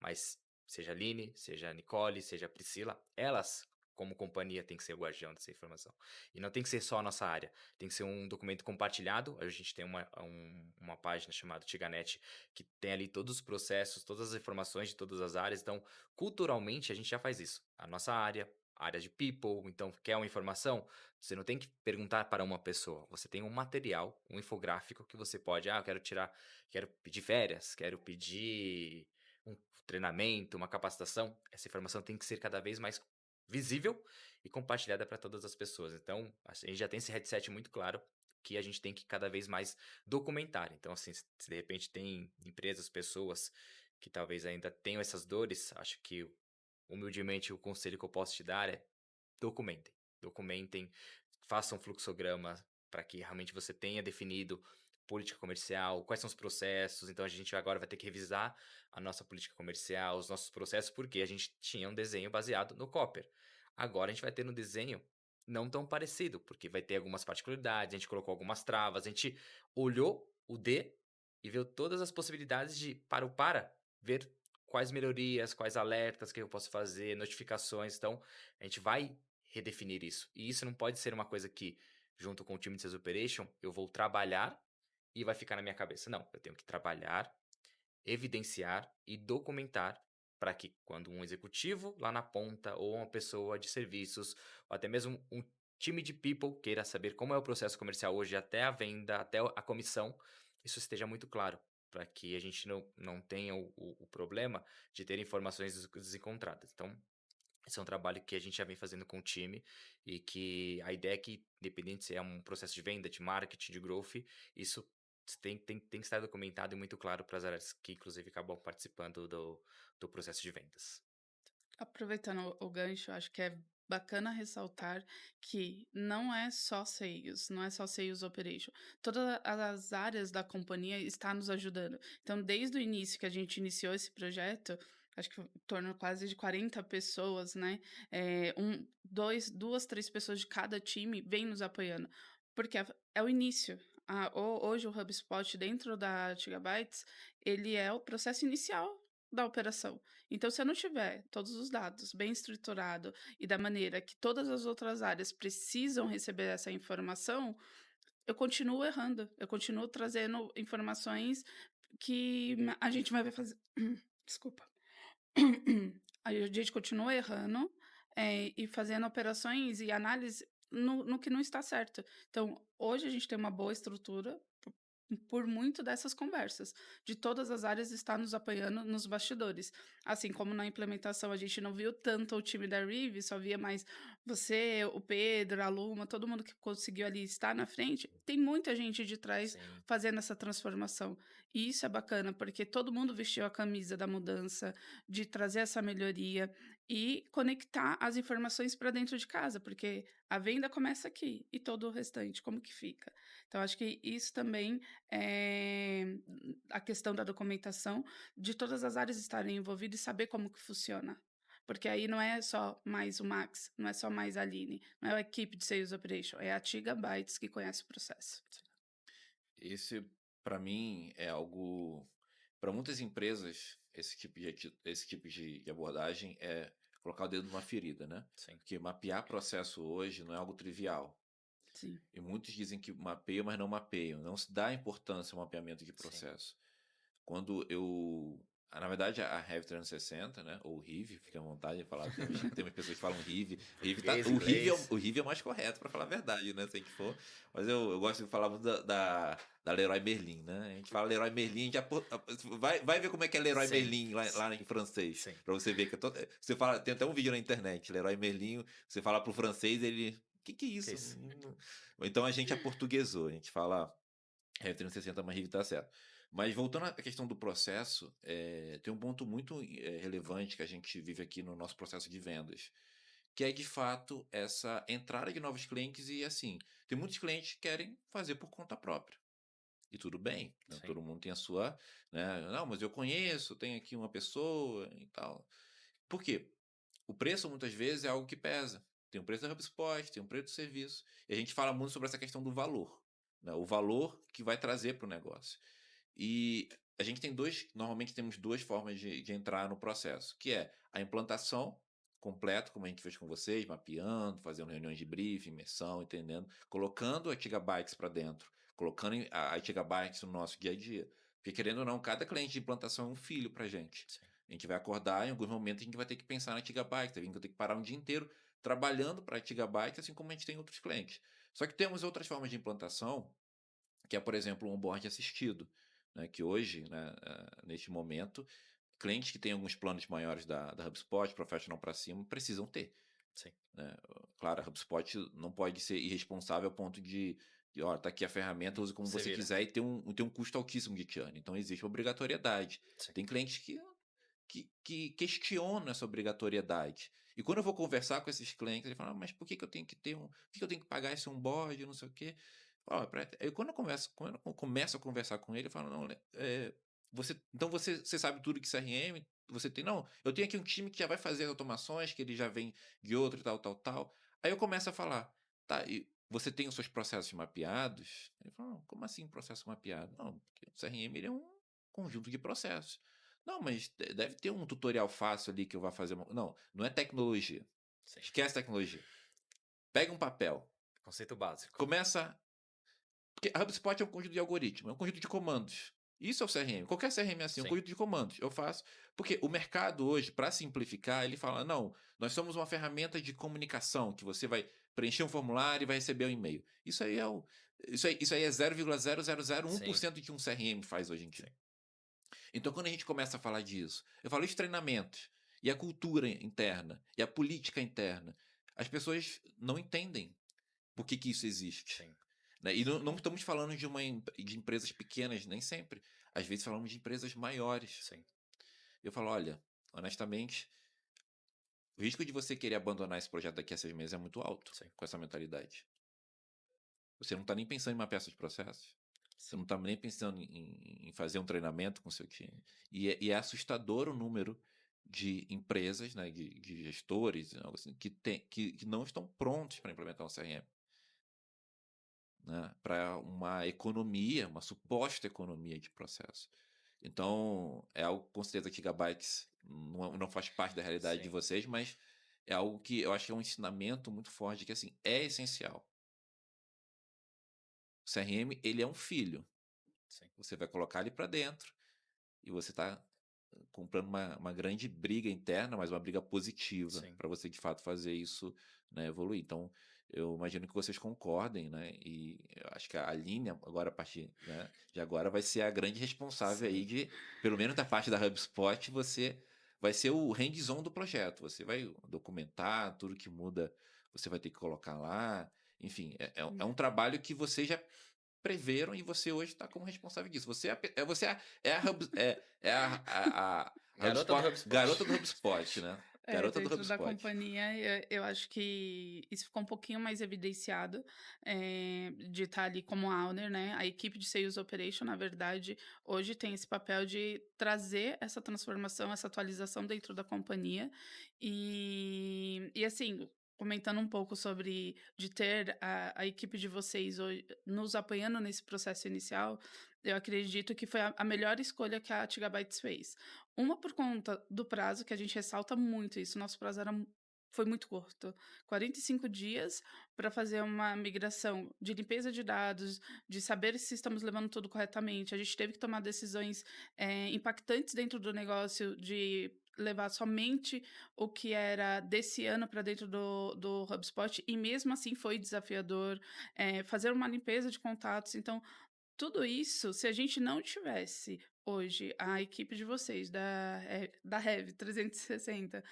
Mas seja a Aline, seja a Nicole, seja a Priscila, elas, como companhia, tem que ser o guardião dessa informação. E não tem que ser só a nossa área. Tem que ser um documento compartilhado. A gente tem uma página chamada Tiganet que tem ali todos os processos, todas as informações de todas as áreas. Então, culturalmente, a gente já faz isso. A nossa área, a área de people. Então, quer uma informação? Você não tem que perguntar para uma pessoa. Você tem um material, um infográfico que você pode. Ah, eu quero pedir férias, quero pedir um treinamento, uma capacitação, essa informação tem que ser cada vez mais visível e compartilhada para todas as pessoas. Então, a gente já tem esse headset muito claro que a gente tem que cada vez mais documentar. Então, assim, se de repente tem empresas, pessoas que talvez ainda tenham essas dores, acho que humildemente o conselho que eu posso te dar é documentem. Documentem, façam um fluxograma para que realmente você tenha definido política comercial, quais são os processos. Então a gente agora vai ter que revisar a nossa política comercial, os nossos processos, porque a gente tinha um desenho baseado no Copper. Agora a gente vai ter um desenho não tão parecido, porque vai ter algumas particularidades, a gente colocou algumas travas, a gente olhou o D e viu todas as possibilidades de para ver quais melhorias, quais alertas que eu posso fazer, notificações. Então, a gente vai redefinir isso. E isso não pode ser uma coisa que, junto com o time de Sales Operation, eu vou trabalhar e vai ficar na minha cabeça. Não, eu tenho que trabalhar, evidenciar e documentar para que quando um executivo lá na ponta ou uma pessoa de serviços ou até mesmo um time de people queira saber como é o processo comercial hoje até a venda, até a comissão, isso esteja muito claro para que a gente não tenha o problema de ter informações desencontradas. Então, esse é um trabalho que a gente já vem fazendo com o time e que a ideia é que, independente se é um processo de venda, de marketing, de growth, isso tem que estar documentado e muito claro para as áreas que, inclusive, acabam participando do processo de vendas. Aproveitando o gancho, acho que é bacana ressaltar que não é só sales, não é só sales operation. Todas as áreas da companhia estão nos ajudando. Então, desde o início que a gente iniciou esse projeto, acho que em torno quase de 40 pessoas, né? Duas, três pessoas de cada time vêm nos apoiando. Porque é o início. Hoje o HubSpot dentro da Gigabytes, ele é o processo inicial da operação. Então, se eu não tiver todos os dados bem estruturado e da maneira que todas as outras áreas precisam receber essa informação, eu continuo errando, eu continuo trazendo informações que a gente vai fazer. Desculpa. A gente continua errando e fazendo operações e análise no que não está certo. Então, hoje a gente tem uma boa estrutura por muito dessas conversas, de todas as áreas estar nos apoiando nos bastidores. Assim como na implementação a gente não viu tanto o time da Rive, só via mais você, o Pedro, a Luma, todo mundo que conseguiu ali estar na frente, tem muita gente de trás Sim, fazendo essa transformação. E isso é bacana, porque todo mundo vestiu a camisa da mudança, de trazer essa melhoria e conectar as informações para dentro de casa, porque a venda começa aqui e todo o restante, como que fica? Então, acho que isso também a questão da documentação, de todas as áreas estarem envolvidas e saber como que funciona. Porque aí não é só mais o Max, não é só mais a Aline, não é a equipe de Sales Operation, é a Gigabytes que conhece o processo. Esse, para mim, é algo. Para muitas empresas, esse tipo de abordagem é colocar o dedo numa ferida, né? sim, Porque mapear processo hoje não é algo trivial. Sim, E muitos dizem que mapeiam, mas não mapeiam. Não se dá importância ao mapeamento de sim. processo. Quando eu. Na verdade, a Rev 360, né? Ou Rive, fica à vontade de falar. Tem umas pessoas que falam Rive. Português, O Rive inglês. o Rive é o mais correto, para falar a verdade, né? Se a gente for. Mas eu gosto de falar muito da Leroy Merlin, né? A gente fala Leroy Merlin, a gente vai ver como é que é Leroy Sim, Merlin lá em francês. sim, Para você ver que você fala, tem até um vídeo na internet, Leroy Merlin, você fala pro francês, ele. Que é que isso? isso? Então a gente aportuguesou, a gente fala Rev 360, mas Rive tá certo. Mas voltando à questão do processo, tem um ponto muito relevante que a gente vive aqui no nosso processo de vendas, que é de fato essa entrada de novos clientes e assim, tem muitos clientes que querem fazer por conta própria. E tudo bem, né? Sim, Todo mundo tem a sua, né? Não, mas eu conheço, tenho aqui uma pessoa e tal. Por quê? O preço muitas vezes é algo que pesa. Tem o preço da HubSpot, tem o preço do serviço. E a gente fala muito sobre essa questão do valor, né? O valor que vai trazer para o negócio. E a gente tem normalmente temos duas formas de entrar no processo, que é a implantação completa, como a gente fez com vocês, mapeando, fazendo reuniões de briefing, imersão, entendendo, colocando a Gigabytes para dentro, colocando a Gigabytes no nosso dia a dia. Porque querendo ou não, cada cliente de implantação é um filho para a gente. sim, A gente vai acordar, em alguns momentos a gente vai ter que pensar na Gigabyte, a gente vai ter que parar um dia inteiro trabalhando para a Gigabyte, assim como a gente tem outros clientes. Só que temos outras formas de implantação, que é, por exemplo, um onboard assistido, né, que hoje, né, neste momento, clientes que têm alguns planos maiores da HubSpot, Professional para cima, precisam ter. sim. Né? Claro, a HubSpot não pode ser irresponsável ao ponto ó, tá aqui a ferramenta, use como Você você vira. quiser e tem um custo altíssimo de churn. Então, existe obrigatoriedade. Sim, Tem clientes que questionam essa obrigatoriedade. E quando eu vou conversar com esses clientes, ele fala, mas por que eu tenho que ter por que eu tenho que pagar esse onboard, não sei o quê? Aí quando eu começo a conversar com ele, eu falo, não, então você sabe tudo que CRM, você tem, não, eu tenho aqui um time que já vai fazer as automações, que ele já vem de outro, tal, tal, tal. Aí eu começo a falar, tá, e você tem os seus processos mapeados? Ele fala, não, como assim processo mapeado? Não, porque o CRM ele é um conjunto de processos. Não, mas deve ter um tutorial fácil ali que eu vá fazer. Não, não é tecnologia. sim. Esquece tecnologia. Pega um papel. Conceito básico. Começa. Porque a HubSpot é um conjunto de algoritmos, é um conjunto de comandos. Isso é o CRM. Qualquer CRM é assim, é um Sim, conjunto de comandos. Eu faço. Porque o mercado hoje, para simplificar, ele fala: não, nós somos uma ferramenta de comunicação que você vai preencher um formulário e vai receber um e-mail. Isso aí é sim, 0,0001% do que um CRM faz hoje em dia. sim, Então, quando a gente começa a falar disso, eu falo de treinamentos, e a cultura interna, e a política interna, as pessoas não entendem por que isso existe. sim. né? E não estamos falando de empresas pequenas, nem sempre. Às vezes falamos de empresas maiores. Sim, Eu falo, olha, honestamente, o risco de você querer abandonar esse projeto daqui a 6 meses é muito alto sim, com essa mentalidade. Você não está nem pensando em mapear seus processos. Você não sim, está nem pensando em fazer um treinamento com o seu time. E é assustador o número de empresas, né, de gestores, algo assim, que não estão prontos para implementar um CRM, né, para uma economia, uma suposta economia de processo. Então, é algo com certeza que Gigabytes não faz parte da realidade de sim, vocês, mas é algo que eu acho que é um ensinamento muito forte, que assim, é essencial. O CRM, ele é um filho. sim, Você vai colocar ele para dentro e você está comprando uma grande briga interna, mas uma briga positiva sim. para você de fato fazer isso, né, evoluir. Então, eu imagino que vocês concordem, né? E eu acho que a Aline, agora a partir, né, de agora, vai ser a grande responsável aí Sim. de, pelo menos da parte da HubSpot, você vai ser o hands-on do projeto. Você vai documentar tudo que muda, você vai ter que colocar lá. Enfim, é um trabalho que vocês já preveram e você hoje está como responsável disso. Você é a Garota do HubSpot, HubSpot. garota do HubSpot, né? Garota do Dentro da HubSpot. companhia, eu acho que isso ficou um pouquinho mais evidenciado, de estar ali como owner, né. A equipe de Sales Operation, na verdade, hoje tem esse papel de trazer essa transformação, essa atualização dentro da companhia. E assim, comentando um pouco sobre de ter a equipe de vocês hoje nos apoiando nesse processo inicial, eu acredito que foi a melhor escolha que a Gigabytes fez. Uma por conta do prazo, que a gente ressalta muito isso, nosso prazo foi muito curto, 45 dias para fazer uma migração de limpeza de dados, de saber se estamos levando tudo corretamente. A gente teve que tomar decisões, impactantes dentro do negócio, de levar somente o que era desse ano para dentro do HubSpot, e mesmo assim foi desafiador, fazer uma limpeza de contatos. Então, tudo isso, se a gente não tivesse hoje a equipe de vocês da Rev 360,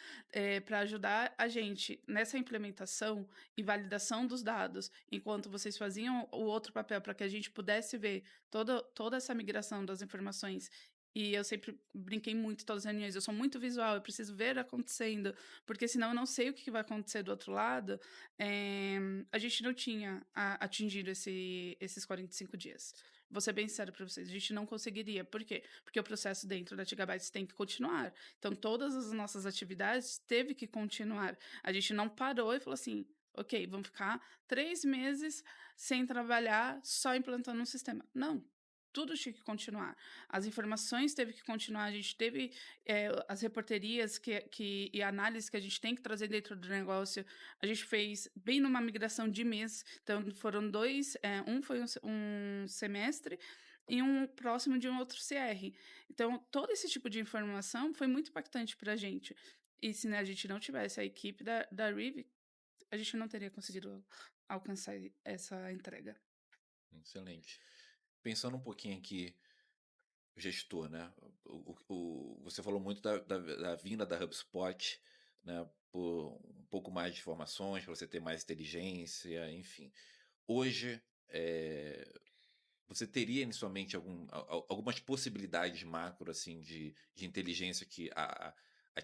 para ajudar a gente nessa implementação e validação dos dados, enquanto vocês faziam o outro papel para que a gente pudesse ver toda essa migração das informações. E eu sempre brinquei muito em todas as reuniões, eu sou muito visual, eu preciso ver acontecendo, porque senão eu não sei o que vai acontecer do outro lado. A gente não tinha atingido esses 45 dias. Vou ser bem sincera para vocês, a gente não conseguiria. Por quê? Porque o processo dentro da Gigabytes tem que continuar. Então, todas as nossas atividades teve que continuar. A gente não parou e falou assim: ok, vamos ficar 3 meses sem trabalhar, só implantando um sistema. Não. Tudo tinha que continuar. As informações teve que continuar. A gente teve as reporterias e análises que a gente tem que trazer dentro do negócio. A gente fez bem numa migração de mês, então foram dois, um foi um semestre e um próximo de um outro CR. Então, todo esse tipo de informação foi muito impactante para a gente. E se, né, a gente não tivesse a equipe da Rive, a gente não teria conseguido alcançar essa entrega. Excelente. Pensando um pouquinho aqui, o gestor, né? Você falou muito da vinda da HubSpot, né? Por um pouco mais de informações, para você ter mais inteligência, enfim. Hoje, você teria em sua mente algumas possibilidades macro assim de inteligência que a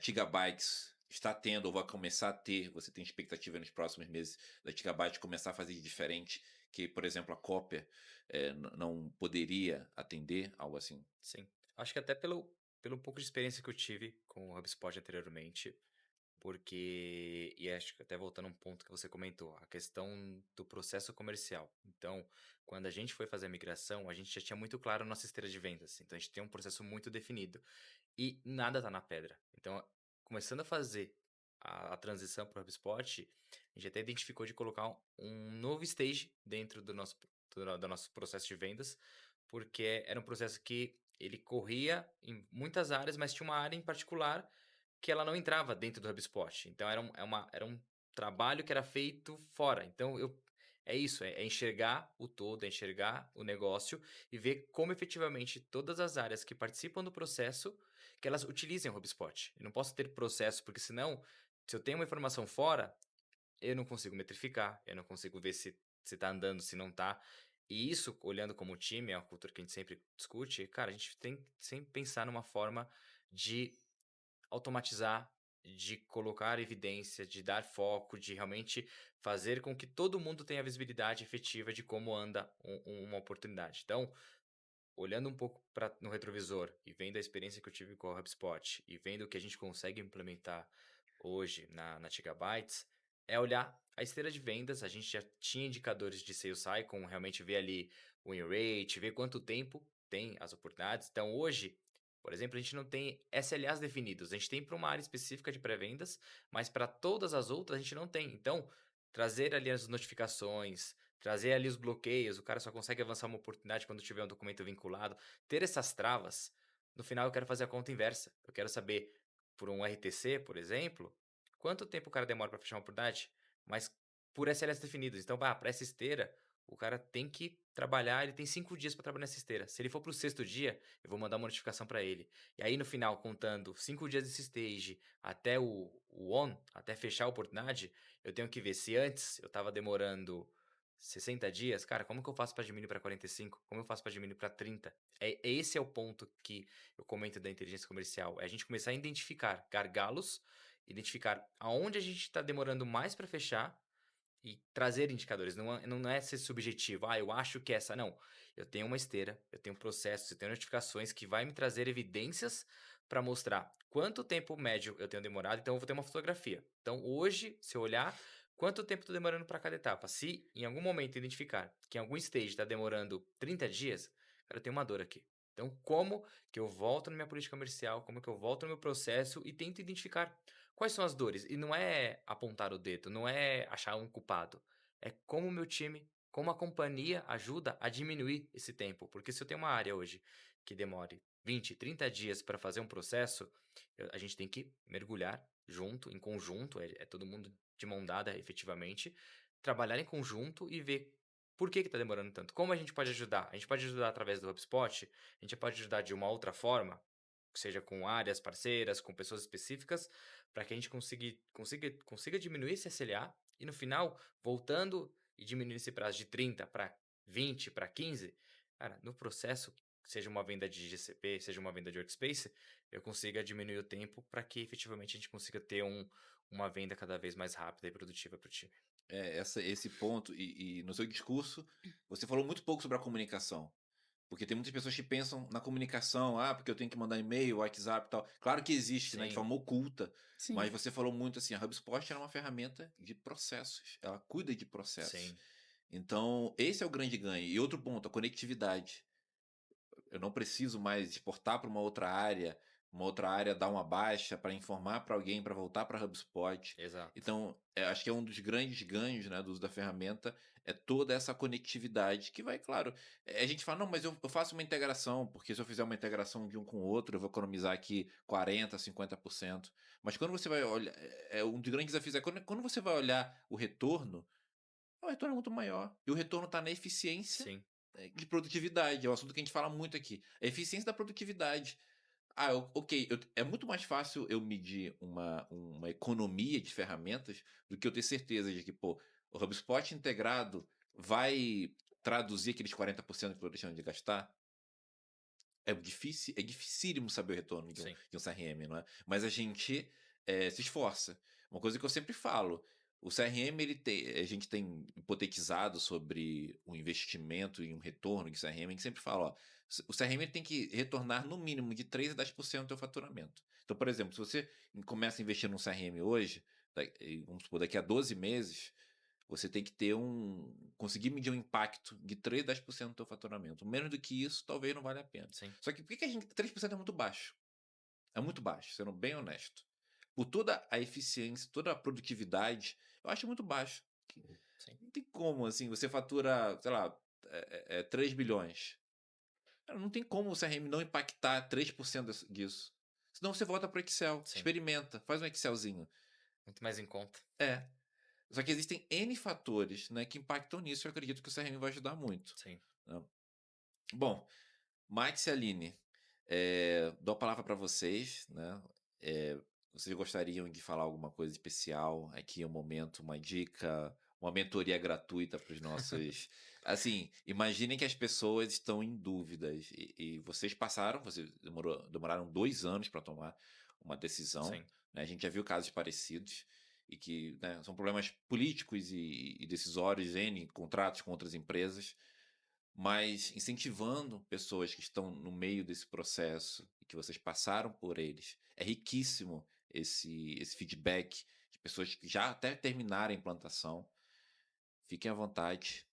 Gigabytes está tendo ou vai começar a ter? Você tem expectativa nos próximos meses da Gigabyte começar a fazer de diferente que, por exemplo, a Copper não poderia atender, algo assim? Sim. Acho que até pelo pouco de experiência que eu tive com o HubSpot anteriormente, porque e acho que até voltando a um ponto que você comentou, a questão do processo comercial. Então, quando a gente foi fazer a migração, a gente já tinha muito claro a nossa esteira de vendas. Então, a gente tem um processo muito definido e nada tá na pedra. Então, começando a fazer a transição para o HubSpot, a gente até identificou de colocar um novo stage dentro do nosso processo de vendas, porque era um processo que ele corria em muitas áreas, mas tinha uma área em particular que ela não entrava dentro do HubSpot. Então era um trabalho que era feito fora. Então é isso, é enxergar o todo, é enxergar o negócio e ver como efetivamente todas as áreas que participam do processo, que elas utilizem o HubSpot. Eu não posso ter processo, porque senão, se eu tenho uma informação fora, eu não consigo metrificar, eu não consigo ver se está andando, se não está. E isso, olhando como time, é uma cultura que a gente sempre discute, cara, a gente tem que sempre pensar numa forma de automatizar, de colocar evidência, de dar foco, de realmente fazer com que todo mundo tenha visibilidade efetiva de como anda uma oportunidade. Então, olhando um pouco no retrovisor e vendo a experiência que eu tive com a HubSpot e vendo o que a gente consegue implementar hoje na Gigabytes, é olhar a esteira de vendas. A gente já tinha indicadores de sales cycle, realmente ver ali o win rate, ver quanto tempo tem as oportunidades. Então, hoje, por exemplo, a gente não tem SLAs definidos. A gente tem para uma área específica de pré-vendas, mas para todas as outras a gente não tem. Então, trazer ali as notificações, trazer ali os bloqueios, o cara só consegue avançar uma oportunidade quando tiver um documento vinculado. Ter essas travas, no final eu quero fazer a conta inversa. Eu quero saber, por um RTC, por exemplo, quanto tempo o cara demora para fechar uma oportunidade, mas por SLS definidos. Então, para essa esteira, o cara tem que trabalhar, ele tem 5 dias para trabalhar nessa esteira. Se ele for para o sexto dia, eu vou mandar uma notificação para ele. E aí, no final, contando 5 dias desse stage até o on, até fechar a oportunidade, eu tenho que ver se antes eu estava demorando 60 dias, cara, como que eu faço para diminuir para 45? Como eu faço para diminuir para 30? Esse é o ponto que eu comento da inteligência comercial. É a gente começar a identificar gargalos, identificar aonde a gente está demorando mais para fechar e trazer indicadores. Não é ser subjetivo. Ah, eu acho que essa. Não. Eu tenho uma esteira, eu tenho processos, eu tenho notificações que vai me trazer evidências para mostrar quanto tempo médio eu tenho demorado. Então, eu vou ter uma fotografia. Então, hoje, se eu olhar quanto tempo estou demorando para cada etapa, se em algum momento identificar que em algum stage está demorando 30 dias, cara, eu tenho uma dor aqui. Então, como que eu volto na minha política comercial, como que eu volto no meu processo e tento identificar quais são as dores? E não é apontar o dedo, não é achar um culpado. É como o meu time, como a companhia ajuda a diminuir esse tempo. Porque se eu tenho uma área hoje que demore 20, 30 dias para fazer um processo, a gente tem que mergulhar junto, em conjunto, é todo mundo de mão dada efetivamente, trabalhar em conjunto e ver por que está demorando tanto. Como a gente pode ajudar? A gente pode ajudar através do HubSpot, a gente pode ajudar de uma outra forma, seja com áreas parceiras, com pessoas específicas, para que a gente consiga diminuir esse SLA e no final, voltando e diminuindo esse prazo de 30 para 20, para 15, cara, no processo, seja uma venda de GCP, seja uma venda de Workspace, eu consiga diminuir o tempo para que efetivamente a gente consiga ter uma venda cada vez mais rápida e produtiva para o time. Esse ponto, e no seu discurso, você falou muito pouco sobre a comunicação. Porque tem muitas pessoas que pensam na comunicação, porque eu tenho que mandar e-mail, WhatsApp e tal. Claro que existe, né, de Sim, forma oculta, mas Sim. você falou muito assim, a HubSpot é uma ferramenta de processos, ela cuida de processos. sim, Então, esse é o grande ganho. E outro ponto, a conectividade. Eu não preciso mais exportar para uma outra área dar uma baixa para informar para alguém para voltar para HubSpot. exato. Então, acho que é um dos grandes ganhos, né, do uso da ferramenta, é toda essa conectividade que vai, claro, a gente fala, não, mas eu faço uma integração, porque se eu fizer uma integração de um com o outro, eu vou economizar aqui 40, 50%. Mas quando você vai olhar, um dos grandes desafios é quando você vai olhar o retorno é muito maior. E o retorno está na eficiência Sim, de produtividade, é um assunto que a gente fala muito aqui. A eficiência da produtividade. Ok, é muito mais fácil eu medir uma economia de ferramentas do que eu ter certeza de que, pô, o HubSpot integrado vai traduzir aqueles 40% que eu estou deixando de gastar. É dificílimo saber o retorno sim, de um CRM, não é? Mas a gente se esforça. Uma coisa que eu sempre falo, o CRM, a gente tem hipotetizado sobre o investimento e um retorno de CRM, a gente sempre fala, ó, o CRM tem que retornar no mínimo de 3 a 10% do teu faturamento. Então, por exemplo, se você começa a investir num CRM hoje, vamos supor, daqui a 12 meses, você tem que conseguir medir um impacto de 3 a 10% do teu faturamento. Menos do que isso, talvez não valha a pena. sim, Só que por que 3% é muito baixo? É muito baixo, sendo bem honesto. Por toda a eficiência, toda a produtividade, eu acho muito baixo. sim, Não tem como, assim, você fatura, sei lá, 3 bilhões. Cara, não tem como o CRM não impactar 3% disso. Senão você volta para o Excel, sim. experimenta, faz um Excelzinho. Muito mais em conta. É. Só que existem N fatores, né, que impactam nisso. Eu acredito que o CRM vai ajudar muito. Sim. Né? Bom, Max e Aline, dou a palavra para vocês. Né? Vocês gostariam de falar alguma coisa especial? Aqui é um momento, uma dica, uma mentoria gratuita para os nossos Assim, imaginem que as pessoas estão em dúvidas e vocês demoraram 2 anos para tomar uma decisão, Sim. né, a gente já viu casos parecidos e que, né, são problemas políticos e decisórios, N contratos com outras empresas, mas incentivando pessoas que estão no meio desse processo e que vocês passaram por eles. É riquíssimo esse feedback de pessoas que já até terminaram a implantação. Fiquem à vontade.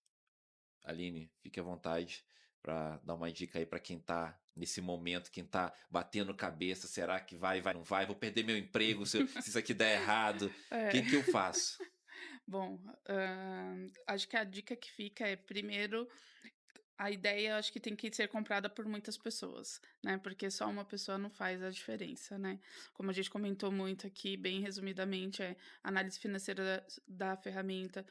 Aline, fique à vontade para dar uma dica aí para quem tá nesse momento, quem tá batendo cabeça, será que vai, não vai? Vou perder meu emprego se isso aqui der errado, o É. que eu faço? Bom, acho que a dica que fica é, primeiro, a ideia eu acho que tem que ser comprada por muitas pessoas, né, porque só uma pessoa não faz a diferença, né. Como a gente comentou muito aqui, bem resumidamente, é análise financeira da ferramenta,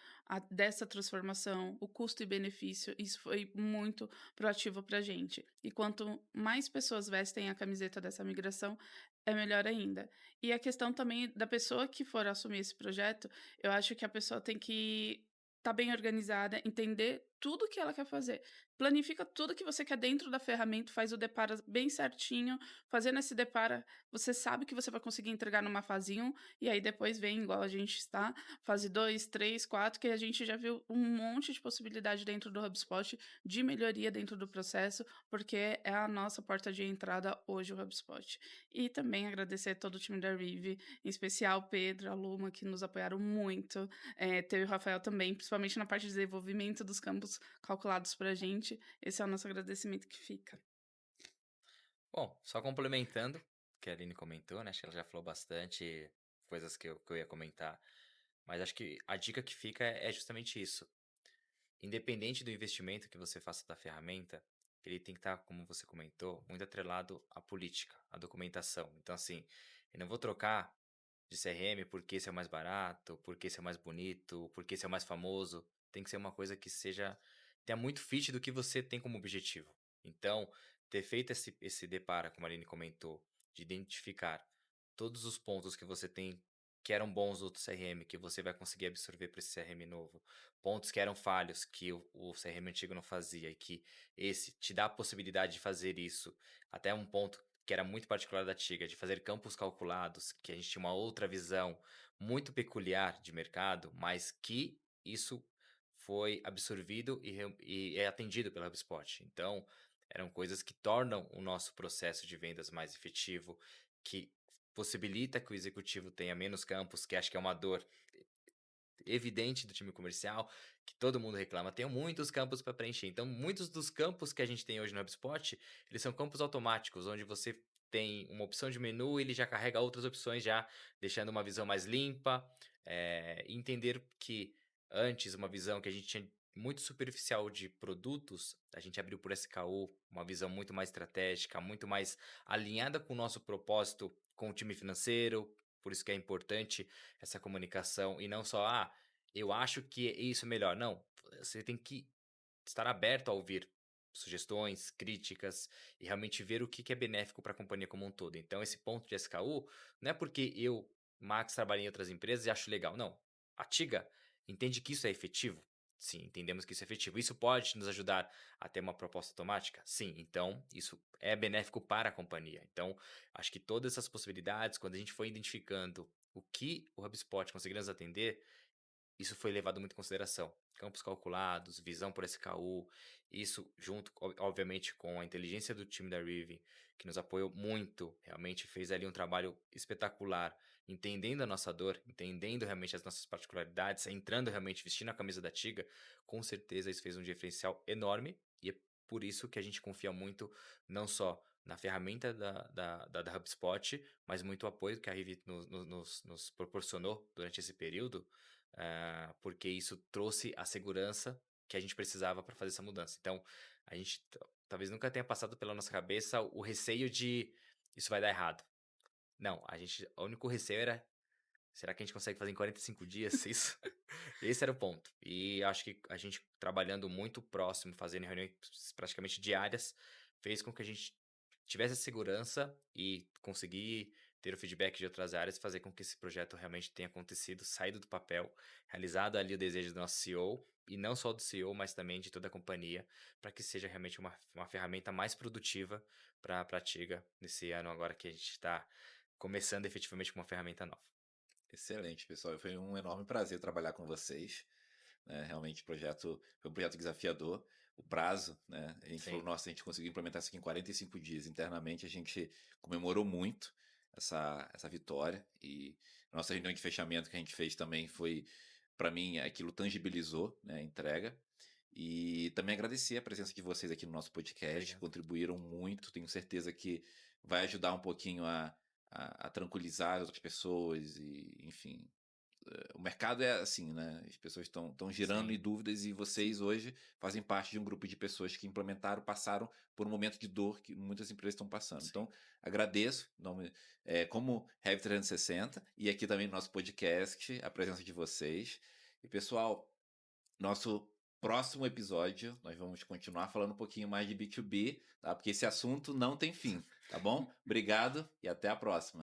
dessa transformação, o custo e benefício, isso foi muito proativo para a gente. E quanto mais pessoas vestem a camiseta dessa migração, é melhor ainda. E a questão também da pessoa que for assumir esse projeto, eu acho que a pessoa tem que estar bem organizada, entender tudo que ela quer fazer. Planifica tudo que você quer dentro da ferramenta, faz o depara bem certinho. Fazendo esse depara, você sabe que você vai conseguir entregar numa fase 1, e aí depois vem, igual a gente está, fase 2, 3, 4, que a gente já viu um monte de possibilidade dentro do HubSpot, de melhoria dentro do processo, porque é a nossa porta de entrada hoje, o HubSpot. E também agradecer todo o time da Rive, em especial o Pedro, a Luma, que nos apoiaram muito. Teve o Rafael também, principalmente na parte de desenvolvimento dos campos calculados para a gente. Esse é o nosso agradecimento que fica. Bom, só complementando o que a Aline comentou, né? Acho que ela já falou bastante coisas que eu ia comentar. Mas acho que a dica que fica é justamente isso. Independente do investimento que você faça da ferramenta, ele tem que estar, como você comentou, muito atrelado à política, à documentação. Então, assim, eu não vou trocar de CRM porque esse é o mais barato, porque esse é o mais bonito, porque esse é o mais famoso. Tem que ser uma coisa que tenha muito fit do que você tem como objetivo. Então, ter feito esse depara, como a Aline comentou, de identificar todos os pontos que você tem que eram bons do outro CRM, que você vai conseguir absorver para esse CRM novo, pontos que eram falhos, que o CRM antigo não fazia, e que esse te dá a possibilidade de fazer isso. Até um ponto que era muito particular da Tiga, de fazer campos calculados, que a gente tinha uma outra visão muito peculiar de mercado, mas que isso foi absorvido e é atendido pela HubSpot. Então, eram coisas que tornam o nosso processo de vendas mais efetivo, que possibilita que o executivo tenha menos campos, que acho que é uma dor evidente do time comercial, que todo mundo reclama, tenho muitos campos para preencher. Então, muitos dos campos que a gente tem hoje no HubSpot, eles são campos automáticos, onde você tem uma opção de menu, ele já carrega outras opções, já deixando uma visão mais limpa. Entender que antes, uma visão que a gente tinha muito superficial de produtos, a gente abriu por SKU, uma visão muito mais estratégica, muito mais alinhada com o nosso propósito, com o time financeiro. Por isso que é importante essa comunicação e não só, eu acho que isso é melhor. Não, você tem que estar aberto a ouvir sugestões, críticas e realmente ver o que é benéfico para a companhia como um todo. Então, esse ponto de SKU não é porque eu, Max, trabalho em outras empresas e acho legal. Não. A Tiga entende que isso é efetivo. Sim, entendemos que isso é efetivo. Isso pode nos ajudar a ter uma proposta automática? Sim, então isso é benéfico para a companhia. Então, acho que todas essas possibilidades, quando a gente foi identificando o que o HubSpot conseguiria nos atender, isso foi levado muito em consideração. Campos calculados, visão por SKU, isso junto, obviamente, com a inteligência do time da Rive, que nos apoiou muito, realmente fez ali um trabalho espetacular, entendendo a nossa dor, entendendo realmente as nossas particularidades, entrando realmente, vestindo a camisa da Tiga, com certeza isso fez um diferencial enorme e é por isso que a gente confia muito, não só na ferramenta da HubSpot, mas muito o apoio que a Rive nos proporcionou durante esse período, porque isso trouxe a segurança que a gente precisava para fazer essa mudança. Então, a gente talvez nunca tenha passado pela nossa cabeça o receio de isso vai dar errado. Não, o único receio era, será que a gente consegue fazer em 45 dias isso? Esse era o ponto. E acho que a gente trabalhando muito próximo, fazendo reuniões praticamente diárias, fez com que a gente tivesse a segurança e conseguir ter o feedback de outras áreas, fazer com que esse projeto realmente tenha acontecido, saído do papel, realizado ali o desejo do nosso CEO, e não só do CEO, mas também de toda a companhia, para que seja realmente uma ferramenta mais produtiva para a Tiga nesse ano agora que a gente está começando efetivamente com uma ferramenta nova. Excelente, pessoal. Foi um enorme prazer trabalhar com vocês. Né? Realmente foi um projeto desafiador. O prazo, né? A gente falou, Sim, nossa, a gente conseguiu implementar isso aqui em 45 dias. Internamente, a gente comemorou muito essa vitória. E nossa reunião de fechamento que a gente fez também foi, para mim, aquilo tangibilizou, né, a entrega. E também agradecer a presença de vocês aqui no nosso podcast, obrigado. contribuíram muito. Tenho certeza que vai ajudar um pouquinho a tranquilizar as outras pessoas e, enfim, o mercado é assim, né? As pessoas estão girando em Sim, dúvidas e vocês hoje fazem parte de um grupo de pessoas que implementaram, passaram por um momento de dor que muitas empresas estão passando. sim. Então, agradeço, como Rev 360 e aqui também no nosso podcast, a presença de vocês. E, pessoal, nosso próximo episódio, nós vamos continuar falando um pouquinho mais de B2B, tá? Porque esse assunto não tem fim, tá bom? Obrigado e até a próxima.